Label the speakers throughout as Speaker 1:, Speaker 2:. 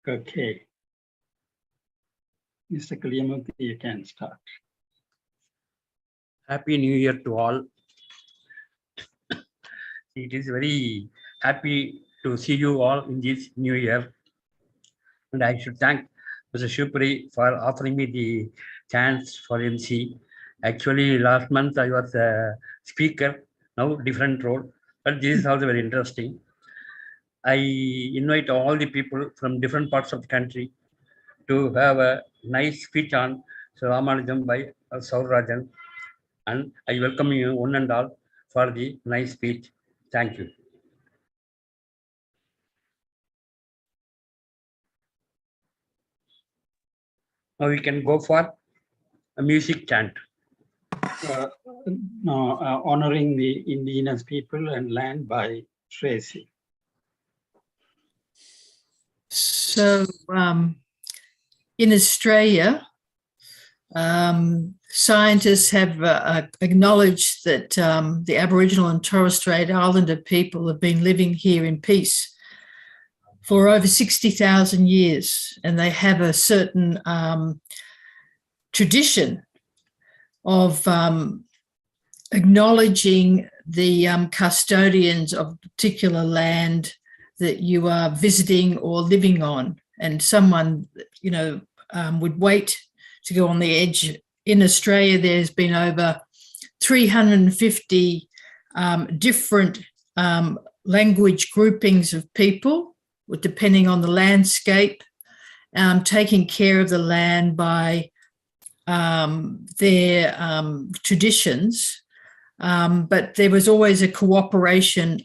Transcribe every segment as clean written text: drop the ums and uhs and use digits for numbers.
Speaker 1: Okay. Mr. Kaliyamurthy, you can start.
Speaker 2: Happy New Year to all. It is very happy to see you all in this new year. And I should thank Mr. Shupri for offering me the chance for MC. Actually, last month I was a speaker, now different role, but this is also very interesting. I invite all the people from different parts of the country to have a nice speech on Ramanujam by Saurajan. And I welcome you one and all for the nice speech. Thank you. Now we can go for a music chant.
Speaker 1: Honoring the indigenous people and land by Tracy.
Speaker 3: So in Australia, scientists have acknowledged that the Aboriginal and Torres Strait Islander people have been living here in peace for over 60,000 years, and they have a certain tradition of acknowledging the custodians of a particular land that you are visiting or living on, and someone, would wait to go on the edge. In Australia, there's been over 350 different language groupings of people, depending on the landscape, taking care of the land by their traditions. But there was always a cooperation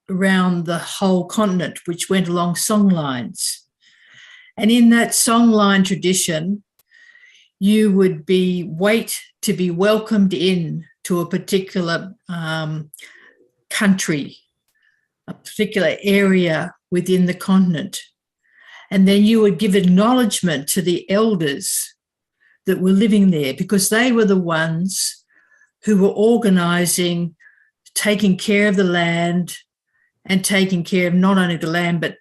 Speaker 3: around the whole continent, which went along song lines. And in that songline tradition, you would wait to be welcomed in to a particular country, a particular area within the continent. And then you would give acknowledgement to the elders that were living there, because they were the ones who were organising, taking care of the land and taking care of not only the land, but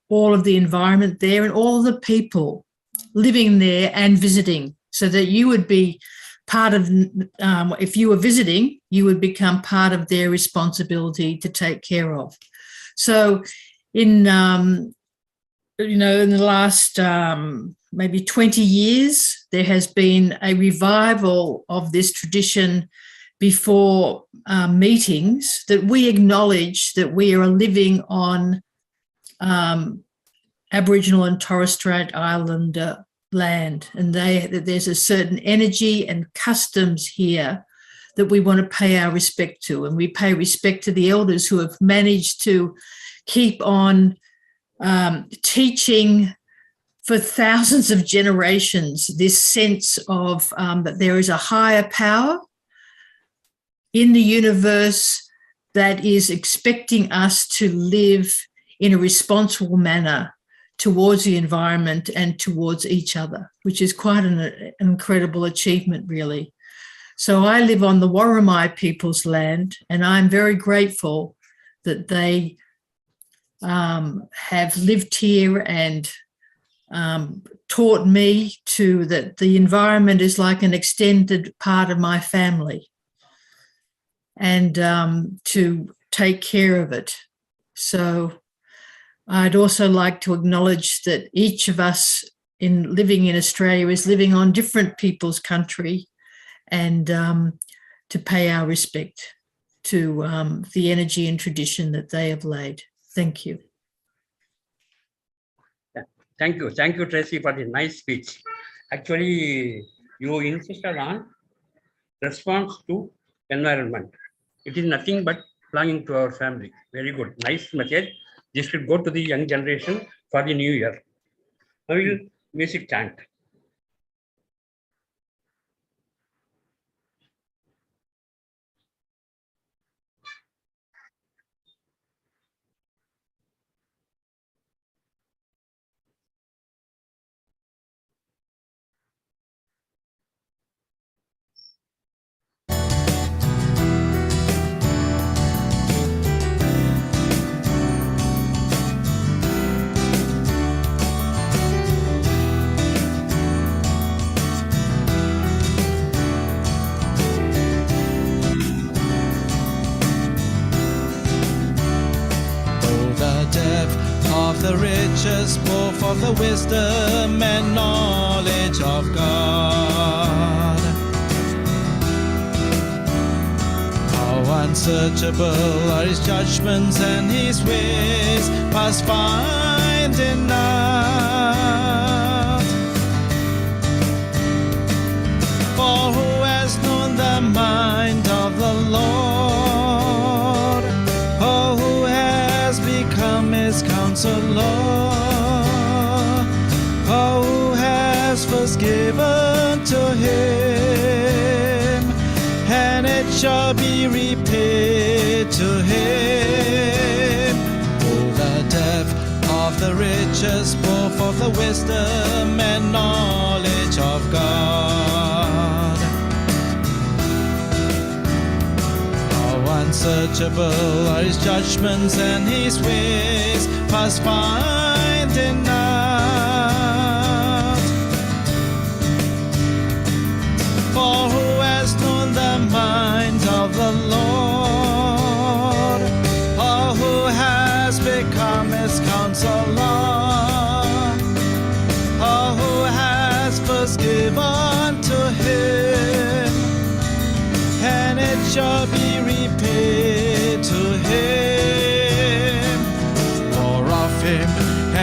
Speaker 3: all of the environment there and all of the people living there and visiting, so that you would be part of, if you were visiting, you would become part of their responsibility to take care of. So in the last maybe 20 years, there has been a revival of this tradition before meetings, that we acknowledge that we are living on Aboriginal and Torres Strait Islander land, and that there's a certain energy and customs here that we want to pay our respect to, and we pay respect to the elders who have managed to keep on teaching for thousands of generations this sense of that there is a higher power in the universe that is expecting us to live in a responsible manner towards the environment and towards each other, which is quite an incredible achievement, really. So I live on the Worimi people's land, and I'm very grateful that they have lived here and taught me that the environment is like an extended part of my family, and to take care of it. So I'd also like to acknowledge that each of us living in Australia is living on different people's country, and to pay our respect to the energy and tradition that they have laid. Thank you.
Speaker 2: Thank you, Tracy, for the nice speech. Actually, you insisted on response to environment. It is nothing but belonging to our family. Very good, nice message. This should go to the young generation for the new year. Now we'll music chant.
Speaker 4: for the wisdom and knowledge of God. How unsearchable are his judgments and his ways past finding out. For who has known the mind of the Lord? Oh, who has become his counselor? Oh, who has first given to him, and it shall be repaid to him. Oh, the depth of the riches, both of the wisdom and knowledge of God. How unsearchable are his judgments and his ways past finding out. For who has known the mind of the Lord? Or who has become his counselor? Or who has first given to him, and it shall be repaid to him. For of him,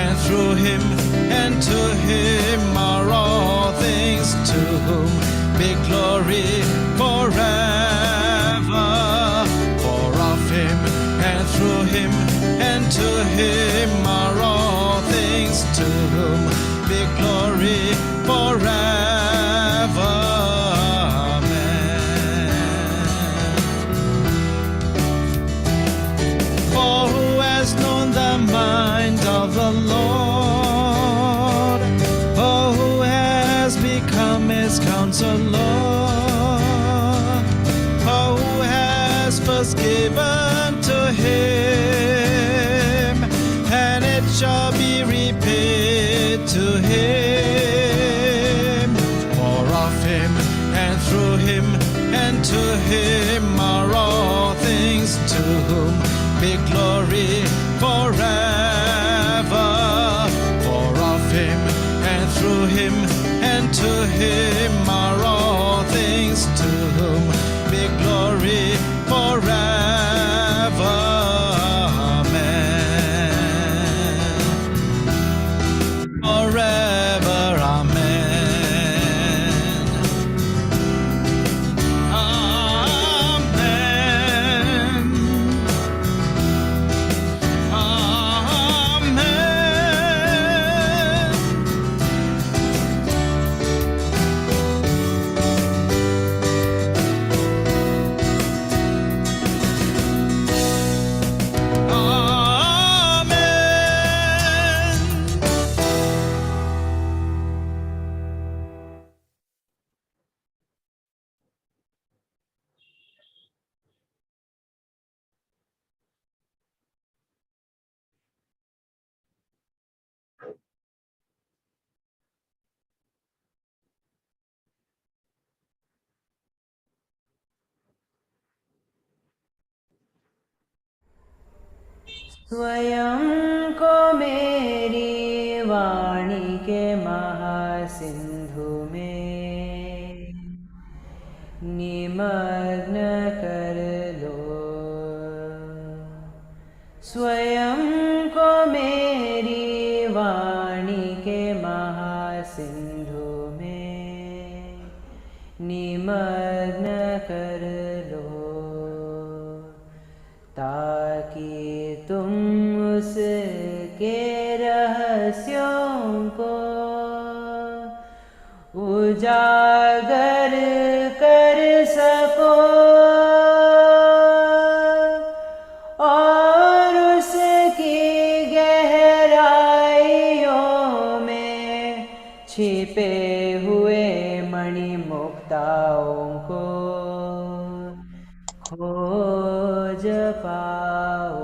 Speaker 4: and through him, and to him are all things, to whom be glory forever. For of him, and through him, and to him are all things, to whom be glory forever. Amen. For who has known the mind of the Lord? Oh, who has become his counselor? Oh, who has first given to him, and it shall be repaid to him. For of him, and through him, and to him are all things, to whom be glory forever. For of him, and through him, and to him are all things, to whom be glory forever. Amen. Forever. Amen. Amen. Amen.
Speaker 5: स्वयं को मेरी वाणी के महासिंधु में निमग्न कर लो। स्वयं को मेरी वाणी के महासिंधु में निमग्न कर लो, ताकि तुम उसके रहस्यों को उजागर कर सको और उसकी गहराइयों में छिपे हुए मणिमुक्ताओं को खोज पाओ।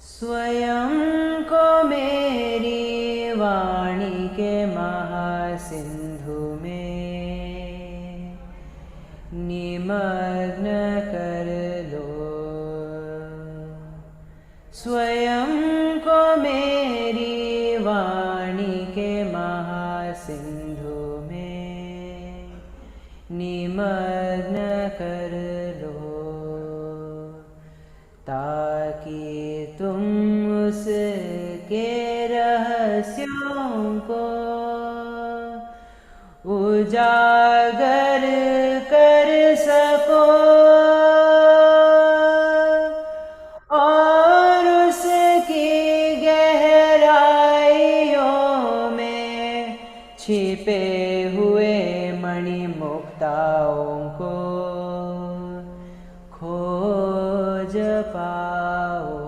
Speaker 5: स्वयं को मेरी वाणी के महासिंधु में निमग्न स्वयं को मेरी वाणी के महासिंधु में निमग्न कर लो, ताकि तुम उसके रहस्यों को उजागर कर सको और उसकी गहराइयों में छिपे हुए मणिमुक्ताओं को खोज पाओ।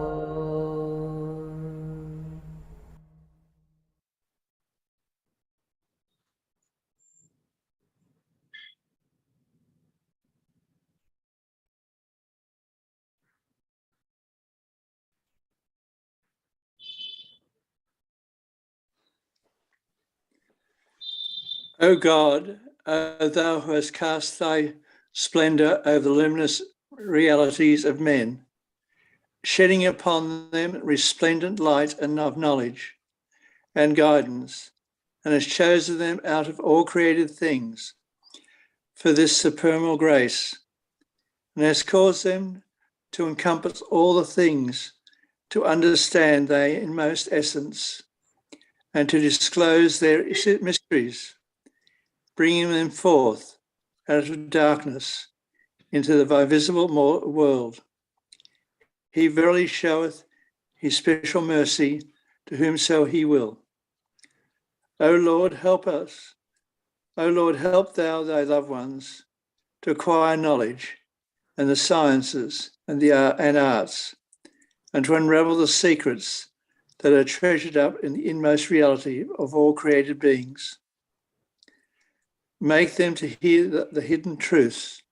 Speaker 6: O God, O thou who hast cast thy splendor over the luminous realities of men, shedding upon them resplendent light and of knowledge and guidance, and hast chosen them out of all created things for this supernal grace, and hast caused them to encompass all the things, to understand their inmost essence, and to disclose their mysteries, bringing them forth out of darkness into the visible world. He verily showeth his special mercy to whomso he will. O Lord, help us. O Lord, help thou thy loved ones to acquire knowledge and the sciences and arts, and to unravel the secrets that are treasured up in the inmost reality of all created beings. Make them to hear the hidden truths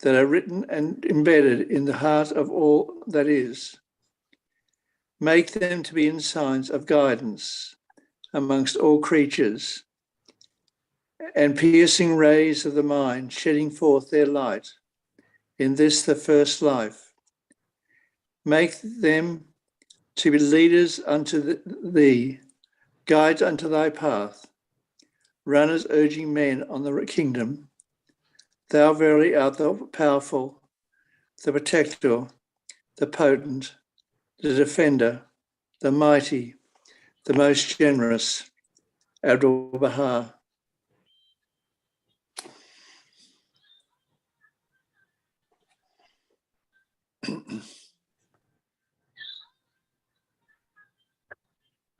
Speaker 6: that are written and embedded in the heart of all that is. Make them to be in signs of guidance amongst all creatures, and piercing rays of the mind, shedding forth their light in this the first life. Make them to be leaders unto thee, guides unto thy path, runners urging men on the kingdom. Thou verily art the powerful, the protector, the potent, the defender, the mighty, the most generous, Abdul-Baha.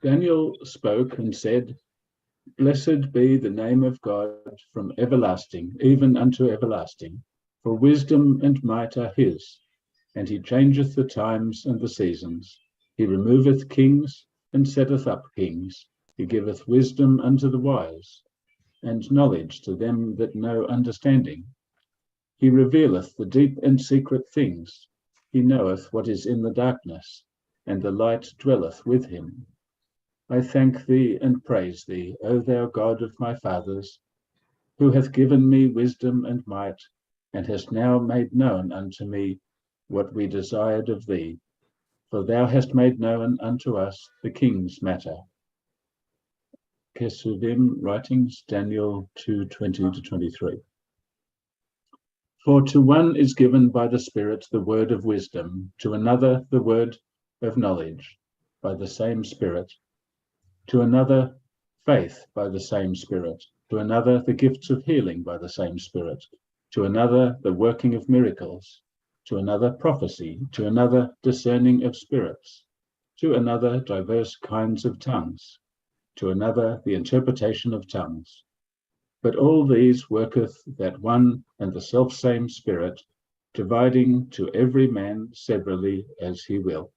Speaker 7: Daniel spoke and said, Blessed be the name of God from everlasting, even unto everlasting, for wisdom and might are his, and he changeth the times and the seasons. He removeth kings and setteth up kings. He giveth wisdom unto the wise, and knowledge to them that know understanding. He revealeth the deep and secret things. He knoweth what is in the darkness, and the light dwelleth with him. I thank thee and praise thee, O thou God of my fathers, who hath given me wisdom and might, and hast now made known unto me what we desired of thee. For thou hast made known unto us the king's matter. Kesuvim, Writings, Daniel 2:20-23. For to one is given by the Spirit the word of wisdom, to another the word of knowledge by the same Spirit, to another faith by the same Spirit, to another the gifts of healing by the same Spirit, to another the working of miracles, to another prophecy, to another discerning of spirits, to another diverse kinds of tongues, to another the interpretation of tongues. But all these worketh that one and the selfsame Spirit, dividing to every man severally as he will.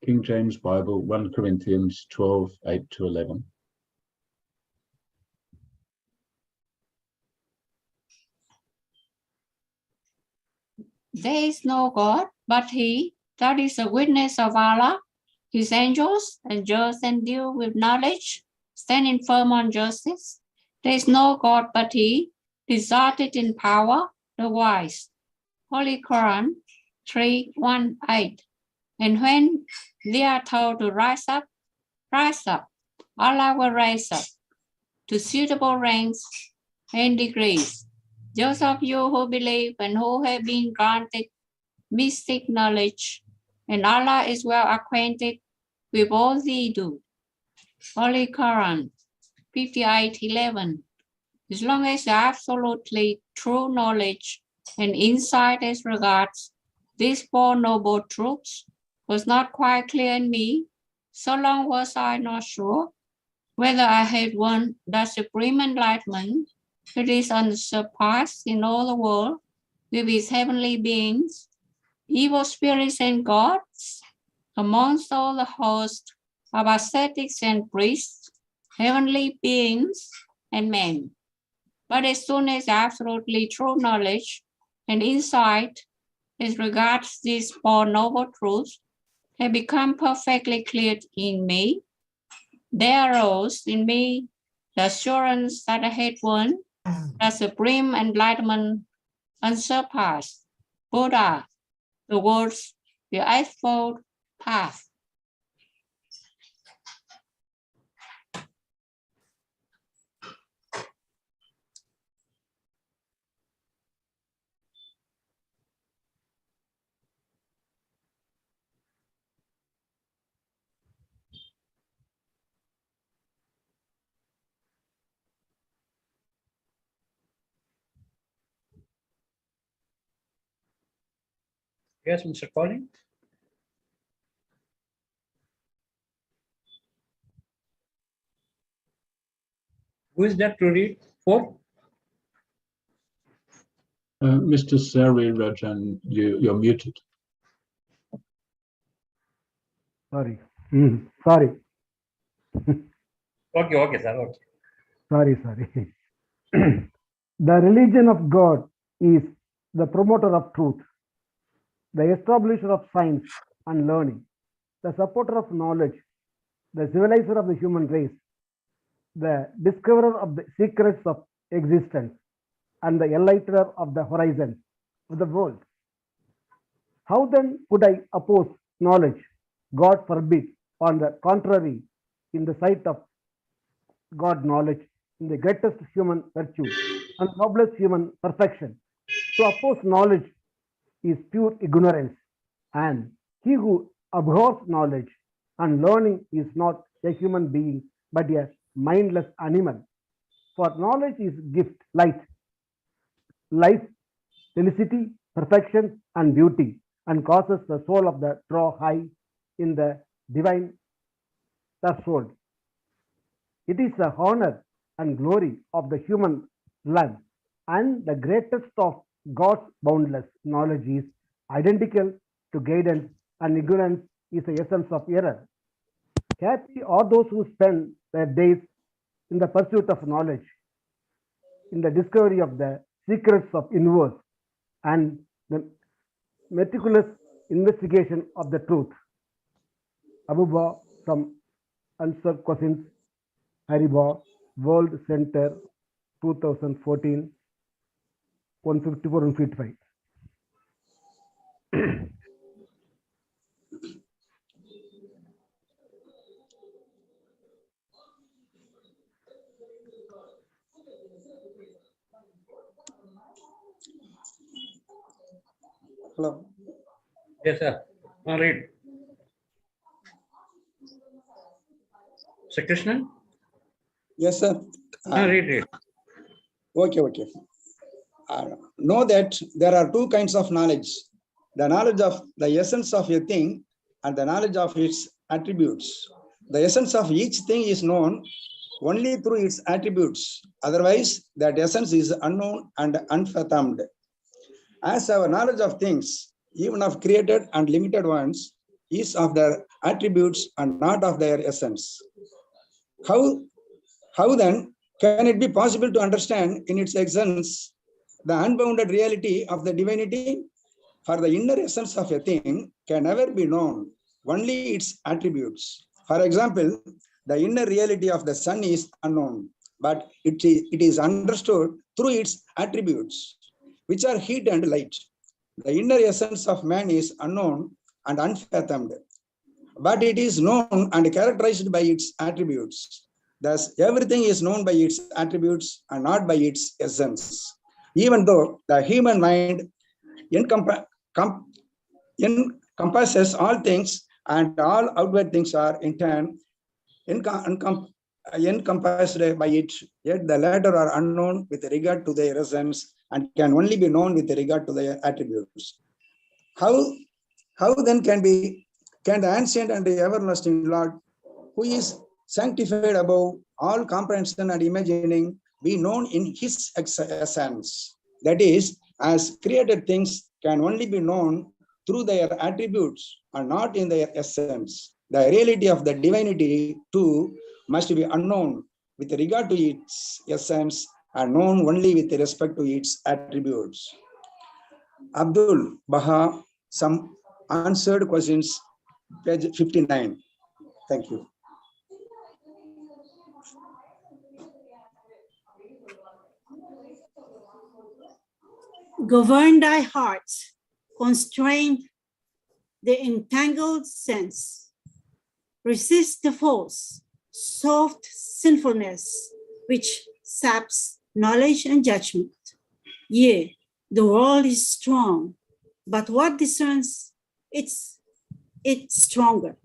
Speaker 7: King James Bible, 1 Corinthians 12:8-11.
Speaker 8: There is no God but he, that is the witness of Allah. His angels, and just and deal with knowledge, standing firm on justice. There is no God but he, exalted in power, the wise. Holy Quran 3:1-8. And when they are told to rise up, Allah will raise up to suitable ranks and degrees those of you who believe and who have been granted mystic knowledge, and Allah is well acquainted with all they do. Holy Quran 58:11. As long as the absolutely true knowledge and insight as regards these four noble truths was not quite clear in me, so long was I not sure whether I had won the supreme enlightenment that is unsurpassed in all the world with its heavenly beings, evil spirits and gods, amongst all the host of ascetics and priests, heavenly beings and men. But as soon as absolutely true knowledge and insight as regards these four noble truths had become perfectly clear in me, there arose in me the assurance that I had won the supreme enlightenment unsurpassed, Buddha, the words, the Eightfold Path.
Speaker 2: Yes, Mr. Colin. Who is that to read for?
Speaker 7: Mr. Sari Rajan, you're muted.
Speaker 9: Sorry. Sorry.
Speaker 2: Okay, sir. Okay.
Speaker 9: Sorry. The religion of God is the promoter of truth, the establisher of science and learning, the supporter of knowledge, the civilizer of the human race, the discoverer of the secrets of existence, and the enlightener of the horizons of the world. How then could I oppose knowledge? God forbid. On the contrary, in the sight of God, knowledge is the greatest human virtue and noblest human perfection. To oppose knowledge is pure ignorance, and he who abhors knowledge and learning is not a human being, but a mindless animal. For knowledge is gift, light, life, felicity, perfection, and beauty, and causes the soul of the draw high in the divine threshold. It is the honor and glory of the human life, and the greatest of God's boundless knowledge is identical to guidance, and ignorance is the essence of error. Happy are those who spend their days in the pursuit of knowledge, in the discovery of the secrets of universe, and the meticulous investigation of the truth. Abuba from Answer Questions, Hariba, World Center, 2014, 154 and 55.
Speaker 10: Hello.
Speaker 2: Yes, sir. Now read. Sir Krishnan?
Speaker 10: Yes, sir.
Speaker 2: Read.
Speaker 10: Okay. Know that there are two kinds of knowledge: the knowledge of the essence of a thing and the knowledge of its attributes. The essence of each thing is known only through its attributes. Otherwise, that essence is unknown and unfathomed. As our knowledge of things, even of created and limited ones, is of their attributes and not of their essence. How then can it be possible to understand in its essence the unbounded reality of the divinity? For the inner essence of a thing can never be known, only its attributes. For example, the inner reality of the sun is unknown, but it is understood through its attributes, which are heat and light. The inner essence of man is unknown and unfathomed, but it is known and characterized by its attributes. Thus, everything is known by its attributes and not by its essence. Even though the human mind encompasses all things and all outward things are in turn encompassed by it, yet the latter are unknown with regard to their essence and can only be known with regard to their attributes. How then can the ancient and the everlasting Lord, who is sanctified above all comprehension and imagining, be known in his essence? That is, as created things can only be known through their attributes and not in their essence. The reality of the divinity too must be unknown with regard to its essence and known only with respect to its attributes. Abdul Baha, some answered questions, page 59. Thank you.
Speaker 11: Govern thy heart, constrain the entangled sense, resist the false, soft sinfulness, which saps knowledge and judgment. Yea, the world is strong, but what discerns it's stronger,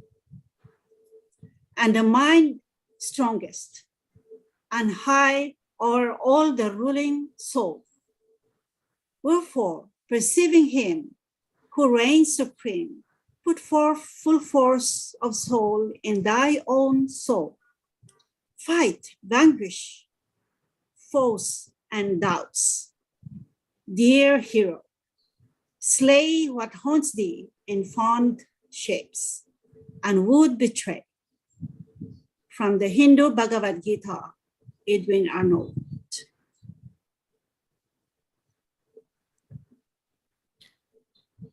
Speaker 11: and the mind strongest, and high o'er all the ruling soul. Wherefore, perceiving him who reigns supreme, put forth full force of soul in thy own soul. Fight, vanquish foes and doubts. Dear hero, slay what haunts thee in fond shapes and would betray. From the Hindu Bhagavad Gita, Edwin Arnold.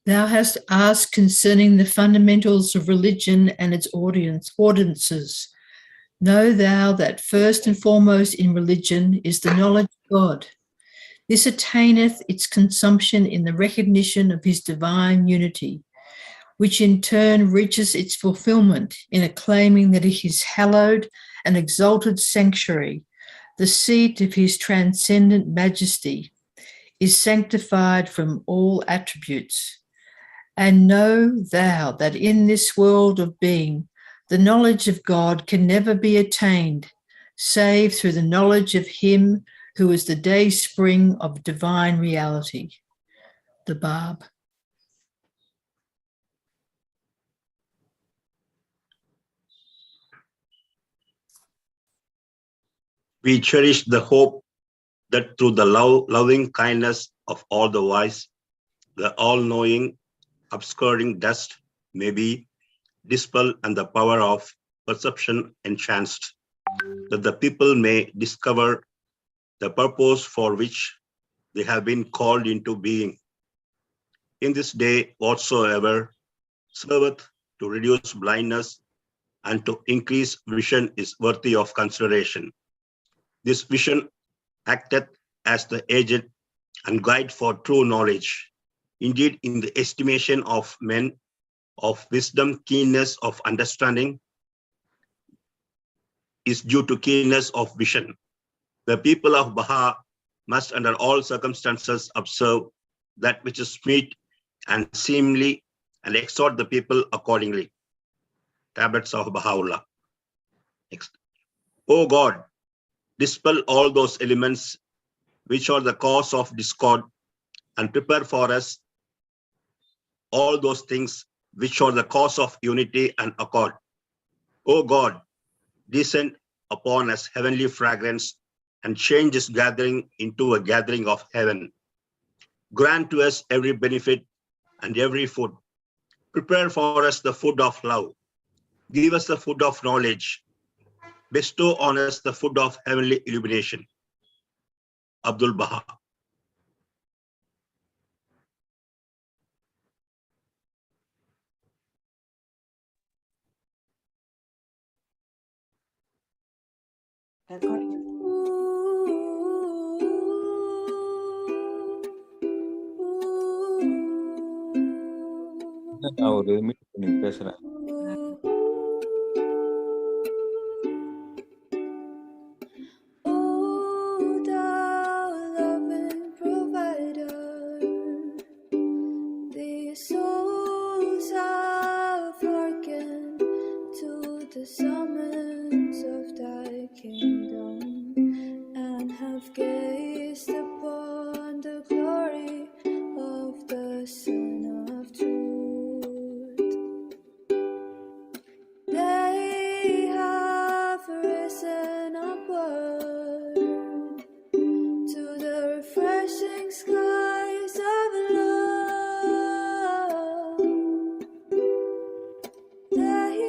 Speaker 3: Thou hast asked concerning the fundamentals of religion and its ordinances. Know thou that first and foremost in religion is the knowledge of God. This attaineth its consumption in the recognition of his divine unity, which in turn reaches its fulfillment in acclaiming that his hallowed and exalted sanctuary, the seat of his transcendent majesty, is sanctified from all attributes. And know thou that in this world of being, the knowledge of God can never be attained, save through the knowledge of him who is the day spring of divine reality. The Barb.
Speaker 12: We cherish the hope that through the loving kindness of all the wise, the all-knowing, obscuring dust may be dispelled and the power of perception enhanced, that the people may discover the purpose for which they have been called into being. In this day, whatsoever serveth to reduce blindness and to increase vision is worthy of consideration. This vision acteth as the agent and guide for true knowledge. Indeed, in the estimation of men of wisdom, keenness of understanding is due to keenness of vision. The people of Baha must under all circumstances observe that which is meet and seemly and exhort the people accordingly. Tablets of Baha'u'llah. Next. O God, dispel all those elements which are the cause of discord and prepare for us all those things which are the cause of unity and accord. O God, descend upon us heavenly fragrance and change this gathering into a gathering of heaven. Grant to us every benefit and every food. Prepare for us the food of love. Give us the food of knowledge. Bestow on us the food of heavenly illumination. Abdul Baha.
Speaker 13: நான் ஒரு meet பண்ணி பேசுறேன்.
Speaker 14: Oh, thou loving provider, these souls have hearkened to the summons of thy kingdom and have gazed upon the glory of the Son of Truth. They have risen upward to the refreshing skies of love. They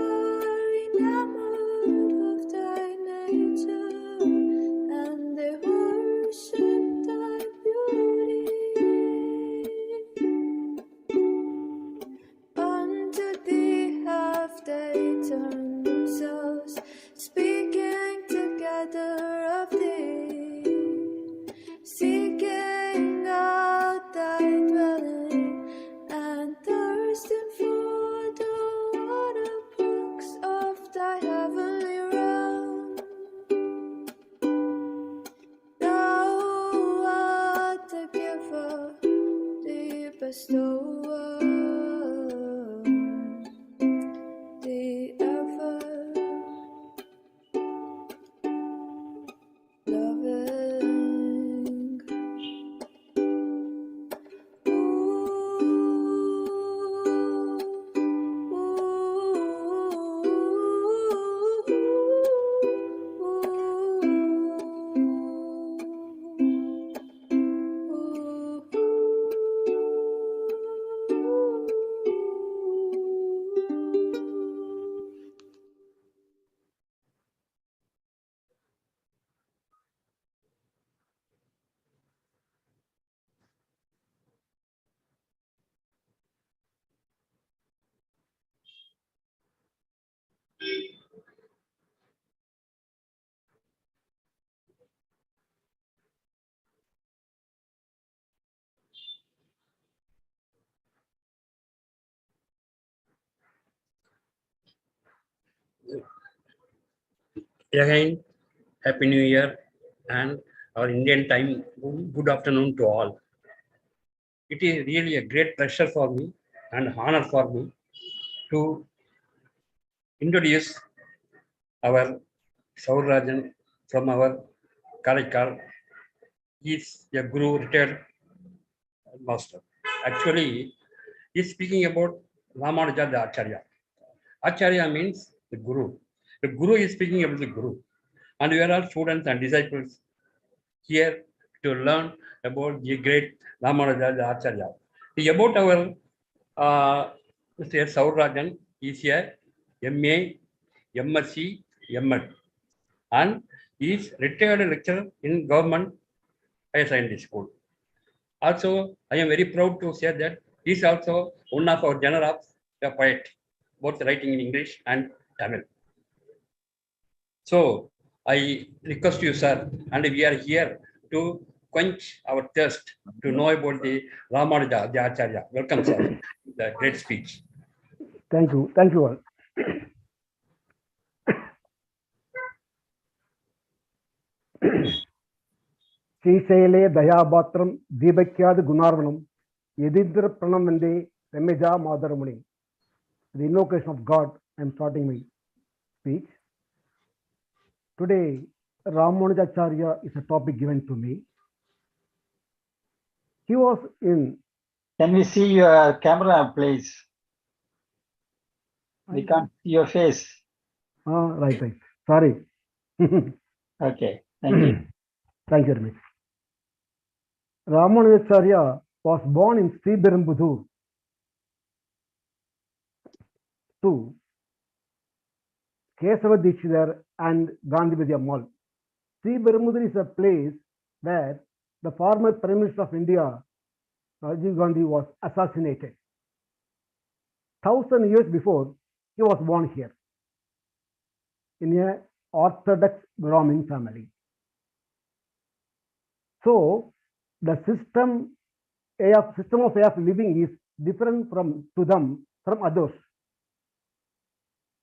Speaker 14: are enamored of thy nature and they worship thy beauty. Unto thee have they turned themselves, speaking together of thee, seeking out thy dwelling and thirsting for the water brooks of thy heavenly realm. Thou art the giver, the bestower, the ever loving.
Speaker 2: Again, Happy New Year and our Indian time, good afternoon to all. It is really a great pleasure for me and honor for me to introduce our Saurajan from our Karaikal. He is a Guru retired master. Actually, he is speaking about Ramanuja the Acharya. Acharya means the Guru. The Guru is speaking about the Guru. And we are all students and disciples here to learn about the great Ramanuja the Acharya. About our Mr. Saurajan is a MA, MSc, MD, and he is retired lecturer in government higher secondary school. Also, I am very proud to say that he is also one of our genre of a poet, both writing in English and Tamil. So I request you, sir, and we are here to quench our thirst to know about the Ramanuja, the Acharya. Welcome, sir. The great speech.
Speaker 9: Thank you. Thank you all. Srishaile Dayabatram Deebakyad Gunarvanam Yedindra Pranamande Remeja Madaramuni. The invocation of God, I am starting my speech. Today, Ramanujacharya is a topic given to me. He was in.
Speaker 15: Can we see your camera, please? We can't see your face.
Speaker 9: Right. Sorry.
Speaker 15: Okay, thank you.
Speaker 9: Thank you very much. Ramanujacharya was born in Sriberumbudur to Kesava Dikshidhar and Gandhivati Ammal. Sriberumbudur is a place where the former Prime Minister of India, Rajiv Gandhi, was assassinated. 1000 years before, he was born here in an Orthodox Brahmin family. So the system of way of living is different to them from others.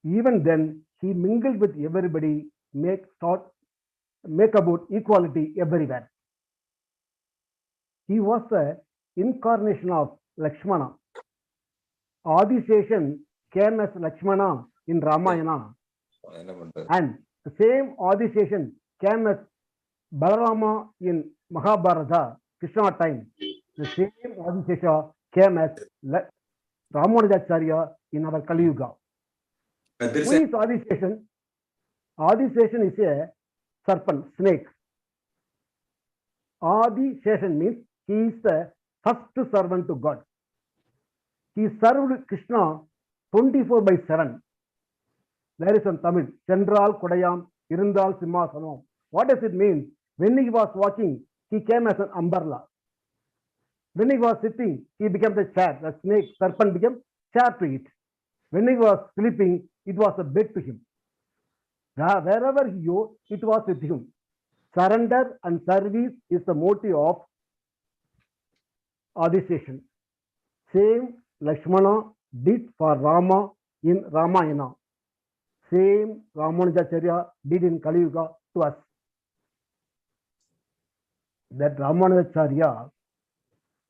Speaker 9: Even then, he mingled with everybody, make about equality everywhere. He was the incarnation of Lakshmana. Adiseshan came as Lakshmana in Ramayana, and the same Adiseshan came as Balarama in Mahabharata, Krishna time. The same Adisesha came as Ramanujacharya in our Kali Yuga. Who is Adiseshan? Adiseshan is a serpent, snake. Adiseshan means he is the first servant to God. He served Krishna 24/7. There is in Tamil, Chendral Kodayam, Irundal Simhasanam. What does it mean? When he was walking, he came as an umbrella. When he was sitting, he became the chair. The snake, serpent became chair to it. When he was sleeping, it was a bed to him. Wherever he go, it was with him. Surrender and service is the motive of Adiseshan. Same Lakshmana did for Rama in Ramayana. Same Ramanujacharya did in Kali Yuga to us. That Ramanujacharya,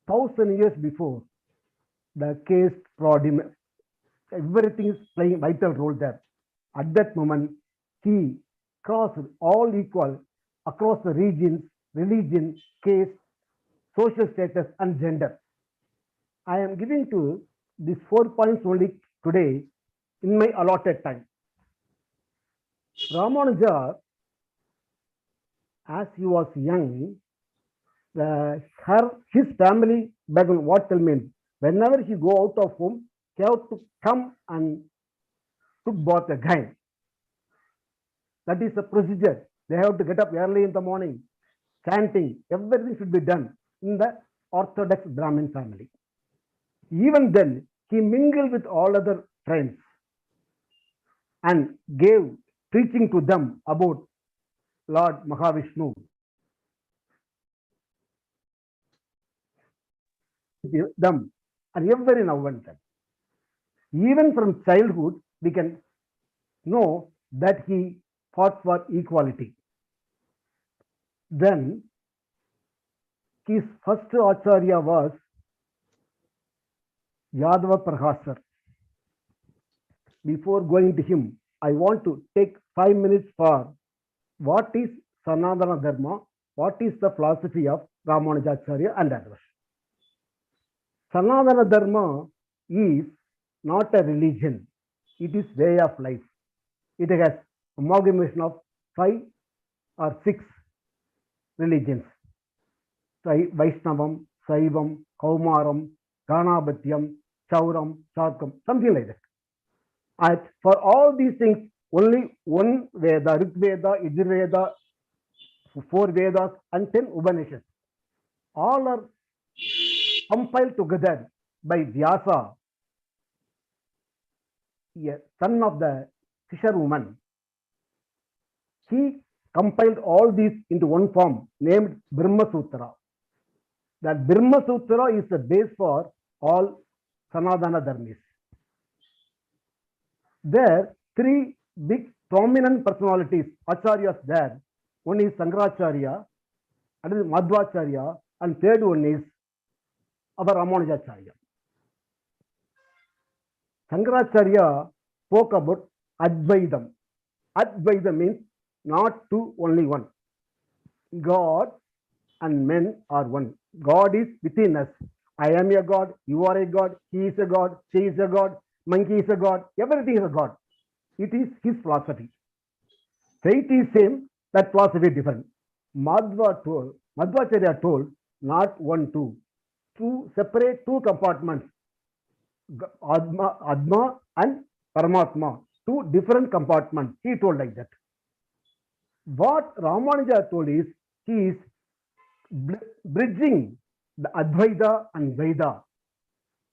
Speaker 9: 1000 years before, the caste prodigy, everything is playing vital role there. At that moment, he crossed all equal across the regions, religion, caste, social status, and gender. I am giving to these 4 points only today in my allotted time. Ramanuja, as he was young, his family background, what tell me, whenever he go out of home, he have to come and took bath again. That is a procedure. They have to get up early in the morning, chanting, everything should be done in the Orthodox Brahmin family. Even then, he mingled with all other friends and gave preaching to them about Lord Mahavishnu. Them and every now and then. Even from childhood, we can know that he fought for equality. Then his first Acharya was Yadava Prahasar. Before going to him, I want to take 5 minutes for what is Sanatana Dharma, what is the philosophy of Ramanujacharya and others. Sanatana Dharma is not a religion, it is way of life. It has amalgamation of 5 or 6 religions. Vaishnavam, Saivam, Kaumaram, Ganabhatyam, Chauram, Charkam, something like that. And for all these things, only one Veda, Rig Veda, Yajurveda, 4 Vedas and 10 Upanishads. All are compiled together by Vyasa, a son of the fisherwoman. He compiled all these into one form named Brahma Sutra. That Brahma Sutra is the base for all Sanatana Dharmis. There, 3 big prominent personalities, Acharyas there. One is Sankaracharya, another Madhvacharya, and third one is our Ramanujacharya. Sankaracharya spoke about Advaitam. Advaita means not two, only one. God and men are one. God is within us. I am a God, you are a God, he is a God, she is a God, monkey is a God, everything is a God. It is his philosophy. Faith is same, that philosophy is different. Madhvacharya told, not 1, 2. 2 separate 2 compartments. Atma and Paramatma. 2 different compartments. He told like that. What Ramanuja told is, he is bridging the Advaita and Vaida,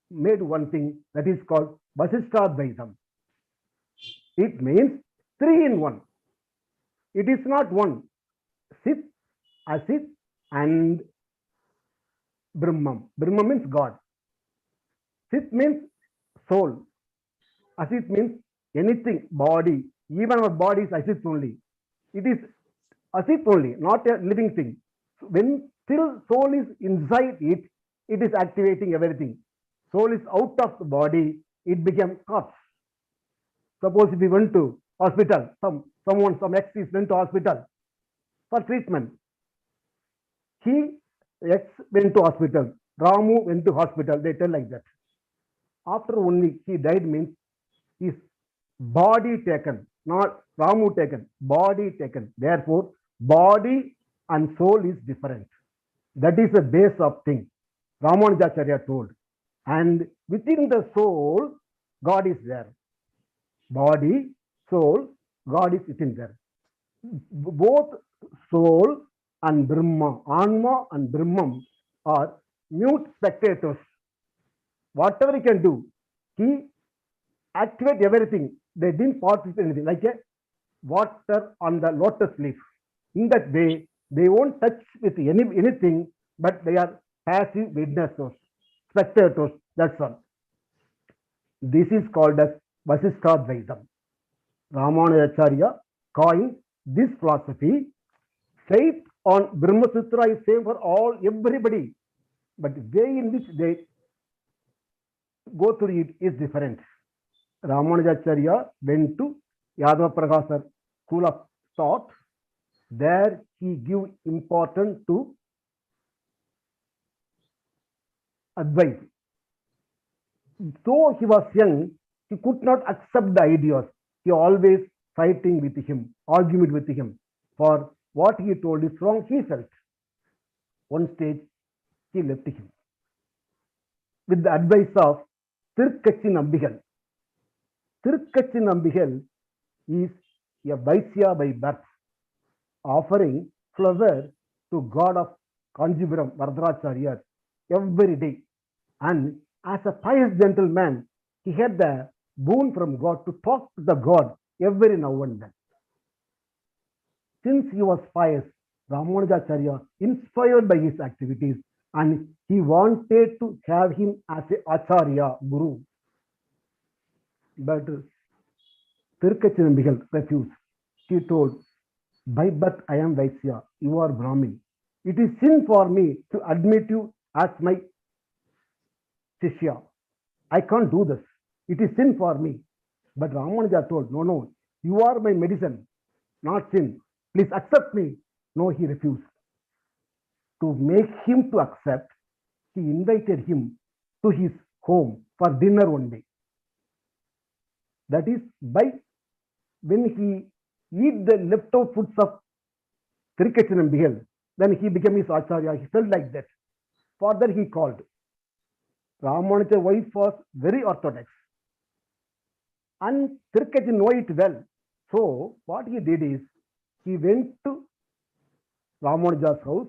Speaker 9: made one thing that is called Vasishtadvaitam. It means 3 in 1. It is not one. Sit, Asit, and Brahman. Brahman means God. Chit means soul. Asit means anything, body. Even our body is asit only. It is asit only, not a living thing. When still soul is inside it, it is activating everything. Soul is out of the body, it became corpse. Suppose if we went to hospital, some ex went to hospital for treatment. He ex went to hospital. Ramu went to hospital. They tell like that. After 1 week, he died means his body taken, not Ramu taken, body taken. Therefore, body and soul is different. That is the base of thing. Ramanujacharya told. And within the soul, God is there. Body, soul, God is within there. Both soul and Brahma, Anma and Brahman are mute spectators. Whatever he can do, he activate everything. They didn't participate in anything, like a water on the lotus leaf. In that way, they won't touch with anything, but they are passive witnesses, spectators, that's all. This is called as Vasishtadvaitam. Ramanujacharya coined this philosophy. Faith on Brahma Sutra is same for everybody, but the way in which they go through it is different. Ramanujacharya went to Yadava Prakasa school of thought. There he give importance to advice. Though he was young, he could not accept the ideas. He always fighting with him, arguing with him. For what he told is wrong, he felt. One stage, he left him. With the advice of Tirukkachi Nambigal. Tirukkachi Nambigal is a Vaisya by birth, offering flower to God of Kanjipuram, Varadaracharya, every day. And as a pious gentleman, he had the boon from God to talk to the God every now and then. Since he was pious, Ramanujacharya inspired by his activities, and he wanted to have him as a Acharya, Guru. But Tirukkachi Nambigal refused. He told, by birth I am Vaisya, you are Brahmin. It is sin for me to admit you as my Shishya. I can't do this. It is sin for me. But Ramanuja told, no, you are my medicine, not sin. Please accept me. No, he refused. To make him to accept, he invited him to his home for dinner one day. That is, when he eat the leftover foods of Tirukkachi Nambigal, then he became his Acharya. He felt like that. Further, he called. Ramanuja's wife was very orthodox, and Tirukkachi knew it well. So what he did is, he went to Ramanuja's house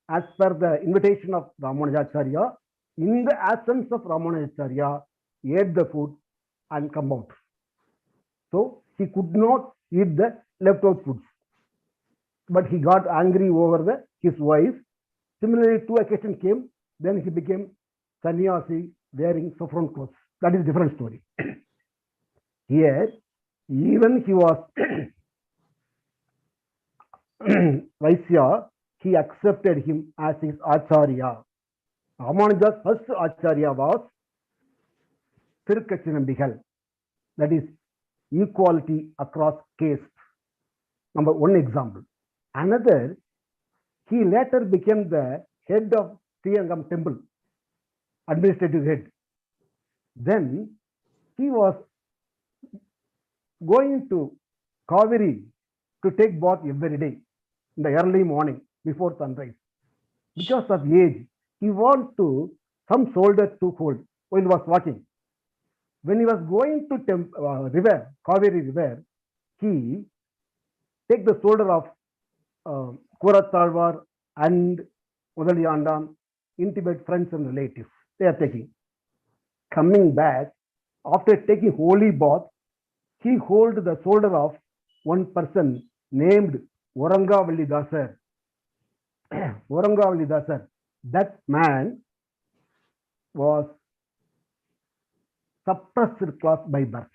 Speaker 9: as per the invitation of Ramanujacharya. In the absence of Ramanujacharya, he ate the food and come out. So he could not eat the leftover foods. But he got angry over his wife. Similarly, 2 occasions came, then he became sannyasi wearing saffron clothes. That is a different story. Here, even he was Vaisya, he accepted him as his Acharya. Ramanuja's first Acharya was Tirukkachi Nambigal. That is equality across caste. Number one example. Another, he later became the head of Sriyangam temple, administrative head. Then he was going to Kaveri to take bath every day in the early morning before sunrise. Because of age, he wanted some shoulder to hold while he was walking. When he was going to river, Kaveri river, he take the shoulder of Kuratalvar and Udaliyandam, intimate friends and relatives. They are taking. Coming back, after taking holy bath, he hold the shoulder of one person named Varangavalli Dasar. Varangavalli Dasar. That man was suppressed class by birth.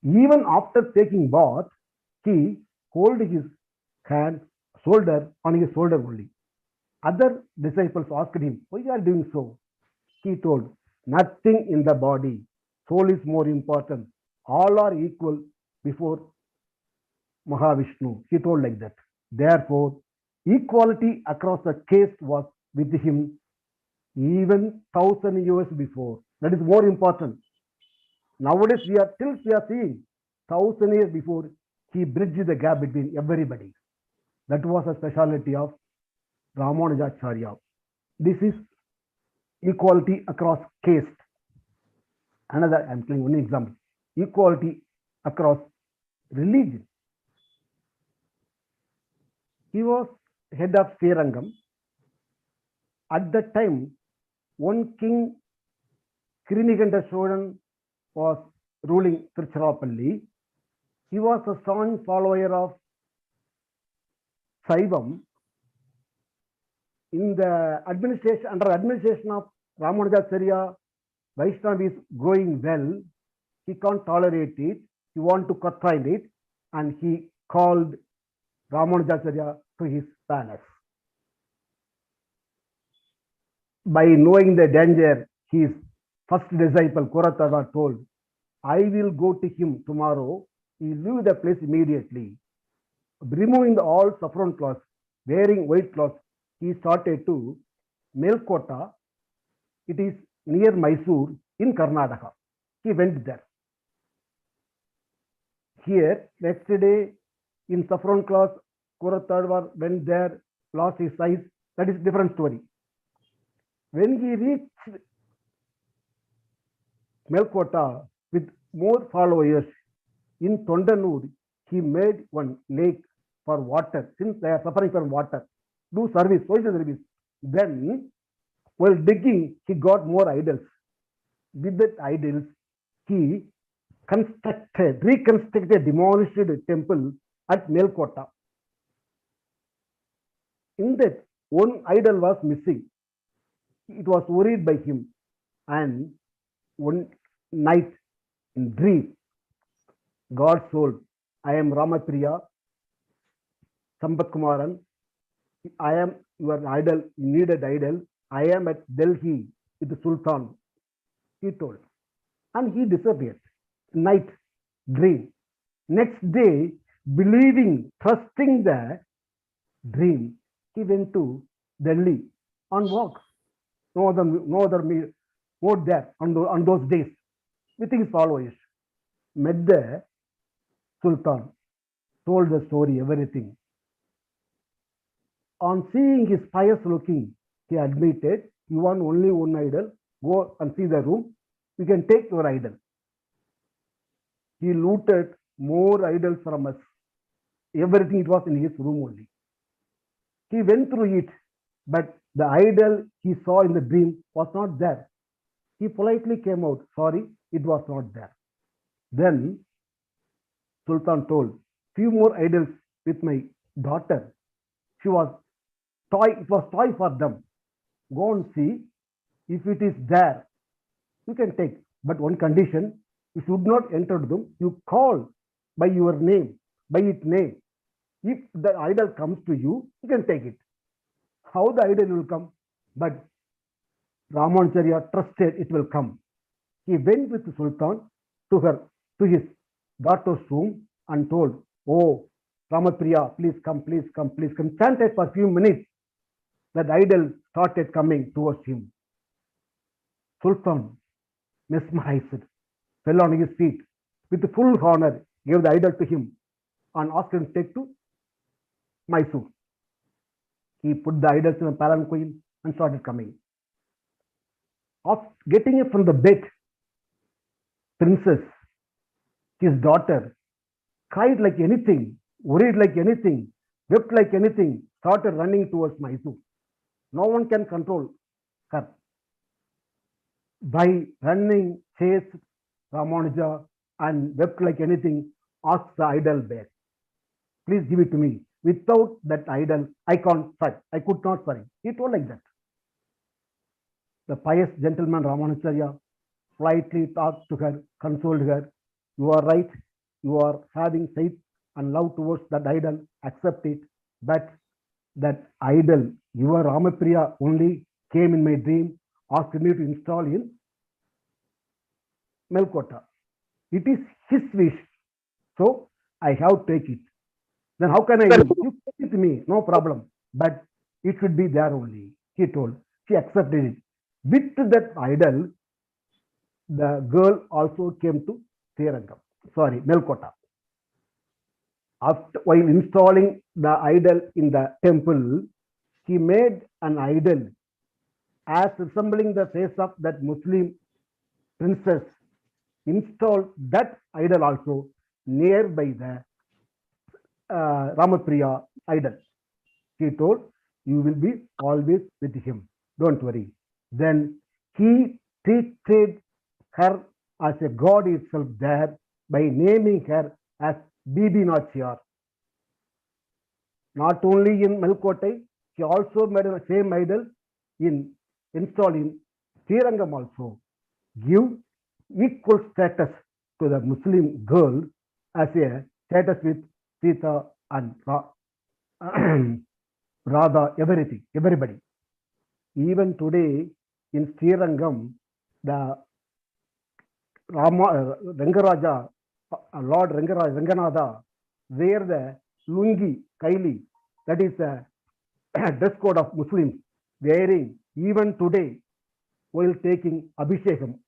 Speaker 9: Even after taking bath, he hold his hand on his shoulder only. Other disciples asked him, why you are doing so? He told, nothing in the body. Soul is more important. All are equal before Mahavishnu. He told like that. Therefore, equality across the caste was with him even 1,000 years before. That is more important. Nowadays, we are seeing 1,000 years before he bridged the gap between everybody. That was a speciality of Ramanujacharya. This is equality across caste. Another, I'm telling one example. Equality across religion. He was head of Srirangam. At that time, one king, Kiriniganda Cholan, was ruling Tiruchirappalli. He was a strong follower of Saivam. In the administration, under administration of Ramanujacharya, Vaishnava is growing well. He can't tolerate it. He wants to curtail it, and he called Ramanujacharya to his palace. By knowing the danger, his first disciple Kuratava told, I will go to him tomorrow. He will leave the place immediately. Removing all saffron cloths, wearing white cloths, he started to Melkota. It is near Mysore in Karnataka. He went there. Here, next day, in saffron cloth, Kuratava went there, lost his sight. That is a different story. When he reached Melkota with more followers in Tondanur, he made one lake for water. Since they are suffering from water, do service, social service. Then, while digging, he got more idols. With that idols, he reconstructed, demolished a temple at Melkota. In that, one idol was missing. It was worried by him, and one night in dream, God told, I am Ramapriya, Sambat Kumaran, I am your idol, you need an idol, I am at Delhi with the Sultan, he told. And he disappeared. Night, dream. Next day, believing, trusting the dream, he went to Delhi on walk. No other mode there on those days with his followers. Met the Sultan, told the story, everything. On seeing his pious looking, he admitted, you want only one idol, go and see the room, you can take your idol. He looted more idols from us. Everything, it was in his room only. He went through it, but the idol he saw in the dream was not there. He politely came out, sorry, it was not there. Then Sultan told, few more idols with my daughter. It was toy for them. Go and see. If it is there, you can take. But one condition, you should not enter them. You call by your name, by its name. If the idol comes to you, you can take it. How the idol will come? But Ramanujacharya trusted it will come. He went with the Sultan to his daughter's room and told, oh, Ramapriya, please come, please come, please come. Chanted for a few minutes. That idol started coming towards him. Sultan, mesmerized, fell on his feet. With full honor, gave the idol to him and asked him to take to Mysore. He put the idols in a palanquin and started coming. After getting it from the bed, princess, his daughter, cried like anything, worried like anything, wept like anything, started running towards Mysore. No one can control her. By running, chased Ramanuja and wept like anything, asked the idol back. Please give it to me. Without that idol, I can't fight. I could not fight. He told like that. The pious gentleman Ramanujacharya politely talked to her, consoled her. You are right. You are having faith and love towards that idol. Accept it. But that idol, your Ramapriya, only came in my dream, asked me to install in Melkota. It is his wish. So I have to take it. Then how can I do? You take it to me, no problem. But it should be there only, he told. She accepted it. With that idol, the girl also came to Melkota. After, while installing the idol in the temple, he made an idol as resembling the face of that Muslim princess. Installed that idol also nearby the Ramapriya idol. He told, you will be always with him. Don't worry. Then he treated her as a god itself there by naming her as Bibi Nachiyar. Not only in Melkotai, he also made the same idol installed in Srirangam also. Give equal status to the Muslim girl as a status with Sita and Radha, everybody. Even today in Srirangam, the Rangaraja, Lord Ranganatha, wear the lungi, kaili, that is the dress code of Muslims, wearing even today while taking Abhishekam.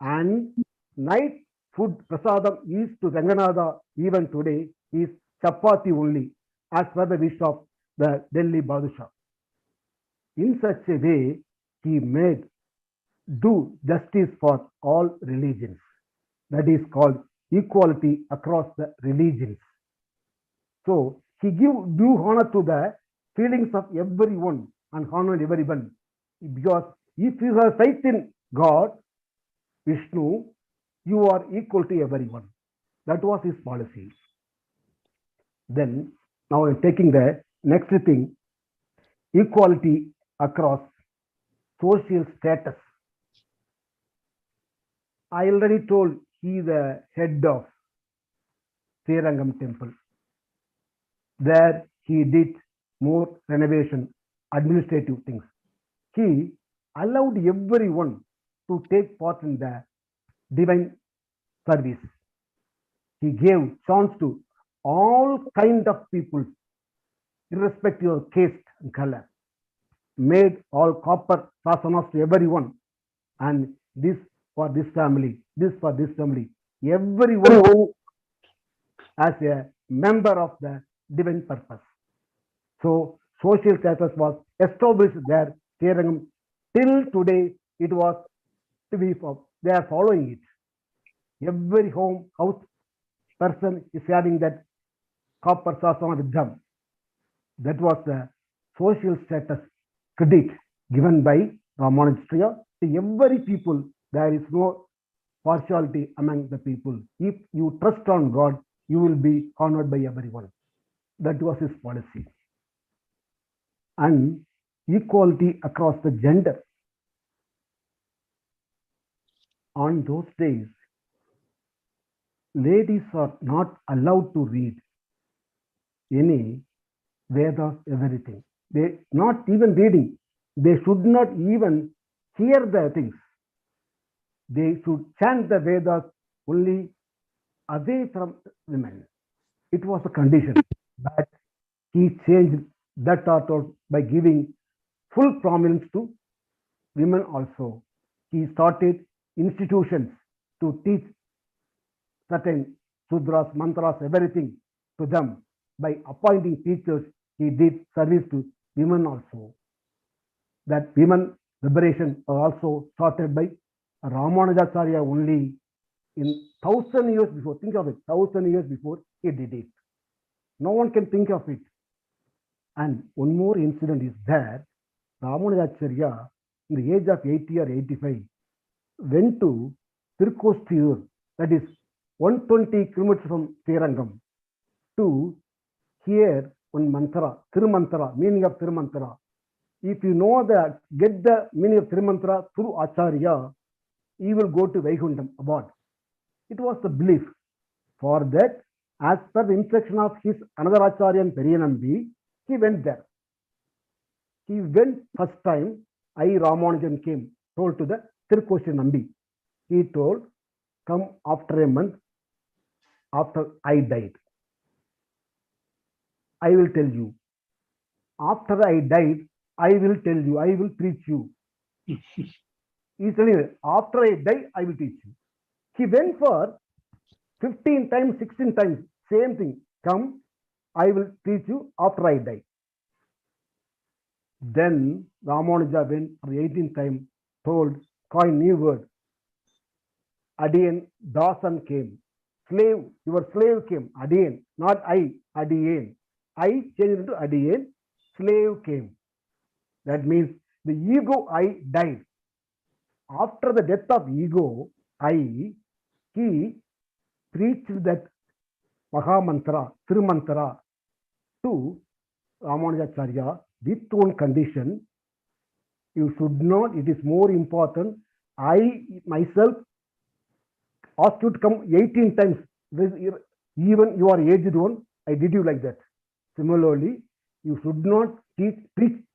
Speaker 9: And night food prasadam is to Ranganatha even today is chapati only, as per the wish of the Delhi Badshah. In such a way, he made do justice for all religions. That is called equality across the religions. So he give due honor to the feelings of everyone and honor everyone. Because if you have faith in God, Vishnu, you are equal to everyone. That was his policy. Then, now I'm taking the next thing, equality across social status. I already told he is the head of Srirangam temple. There he did more renovation, administrative things. He allowed everyone to take part in the divine service. He gave chance to all kind of people, irrespective of caste and color. Made all copper sasanas to everyone, and this for this family, this for this family. Everyone as a member of the divine purpose. So social status was established there. Till today, it was to be for they are following it. Every house person is having that copper sasana with them. That was the social status credit given by Ramanujaya to every people. There is no partiality among the people. If you trust on God, you will be honored by everyone. That was his policy. And equality across the gender. On those days, ladies are not allowed to read any Vedas, everything. They not even reading. They should not even hear the things. They should chant the Vedas only away from women. It was a condition, but he changed that thought by giving full prominence to women also. He started institutions to teach certain sudras, mantras, everything to them. By appointing teachers, he did service to women also. That women liberation was also started by Ramanujacharya only in 1,000 years before. Think of it, 1,000 years before he did it. No one can think of it. And one more incident is there. Ramanujacharya, in the age of 80 or 85, went to Tirukostiyur, that is 120 kilometers from Srirangam, to hear one mantra, Tirumantra, meaning of Tirumantra. If you know that, get the meaning of Tirumantra through Acharya, he will go to Vaikuntham abroad. It was the belief. For that, as per the instruction of his another Acharyan Periyanambi, he went there. He went first time, I Ramanujan came, told to the Tirukoshin Nambi. He told, come after a month, after I died. I will tell you. After I died, I will tell you, I will preach you. He's telling you, after I die, I will teach you. He went for 15 times, 16 times, same thing. Come, I will teach you after I die. Then Ramanuja went for the 18th time, told, coin new word. Adiyan Dasan came. Slave, your slave came. Adiyan, not I, Adiyan. I changed into Adiyan. Slave came. That means the ego I died. After the death of ego, I, he preached that Mahamantra, Tirumantra to Ramanujacharya with one condition. You should not, it is more important. I myself asked you to come 18 times. Even you are aged one, I did you like that. Similarly, you should not preach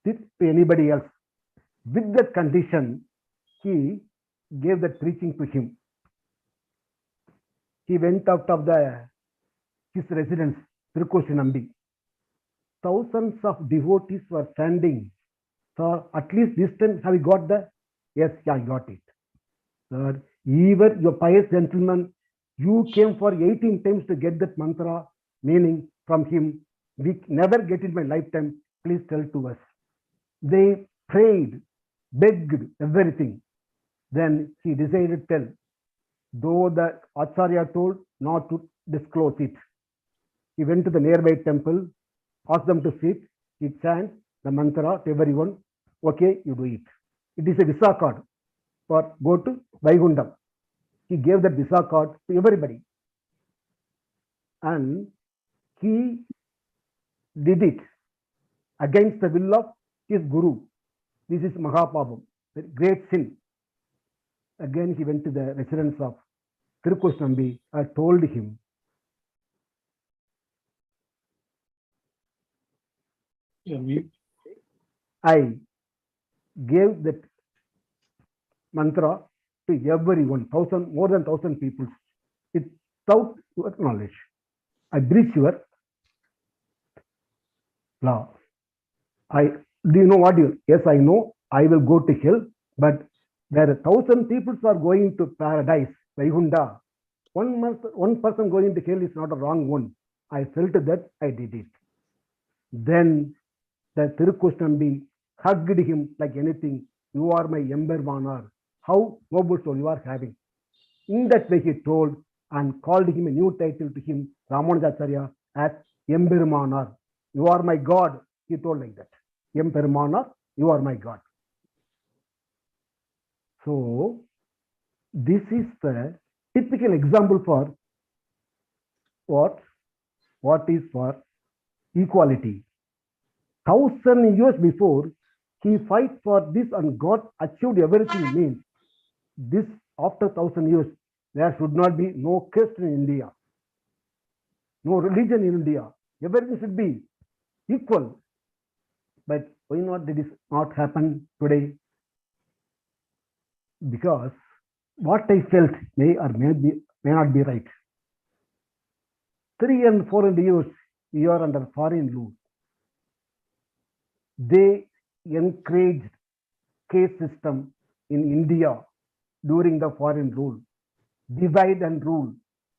Speaker 9: this to anybody else. With that condition, he gave that preaching to him. He went out of his residence, Tirukoshinambi. Thousands of devotees were standing. So at least this time, have you got that? Yes, I got it. Sir, even your pious gentleman, you came for 18 times to get that mantra, meaning from him. We never get it in my lifetime. Please tell to us. They prayed, begged, everything. Then he decided to tell, though the Acharya told not to disclose it. He went to the nearby temple, asked them to sit, he chant the mantra to everyone. Okay, you do it. It is a visa card for go to Vaikuntham. He gave that visa card to everybody. And he did it against the will of his guru. This is Mahapabam, the great sin. Again, he went to the residence of Tirukoshinambi and told him, I gave that mantra to everyone, more than 1,000 people, without your knowledge. I breach your law. Do you know what you? Yes, I know. I will go to hell, but there are 1,000 people are going to paradise, Vaikuntha. One person going to hell is not a wrong one. I felt that I did it. Then the Tirukoshinambi hugged him like anything. You are my Embermanar. How noble soul you are having. In that way, he told and called him a new title to him, Ramanujacharya, as Embermanar. You are my God. He told like that. Embermanar, you are my God. So, this is the typical example for what is for equality. 1,000 years before, he fight for this and God achieved everything. Means this after 1,000 years, there should not be no caste in India, no religion in India. Everything should be equal. But why not did this not happen today? Because what I felt may or may not be right. 300 and 400 years, we are under foreign rule. They encouraged caste system in India during the foreign rule. Divide and rule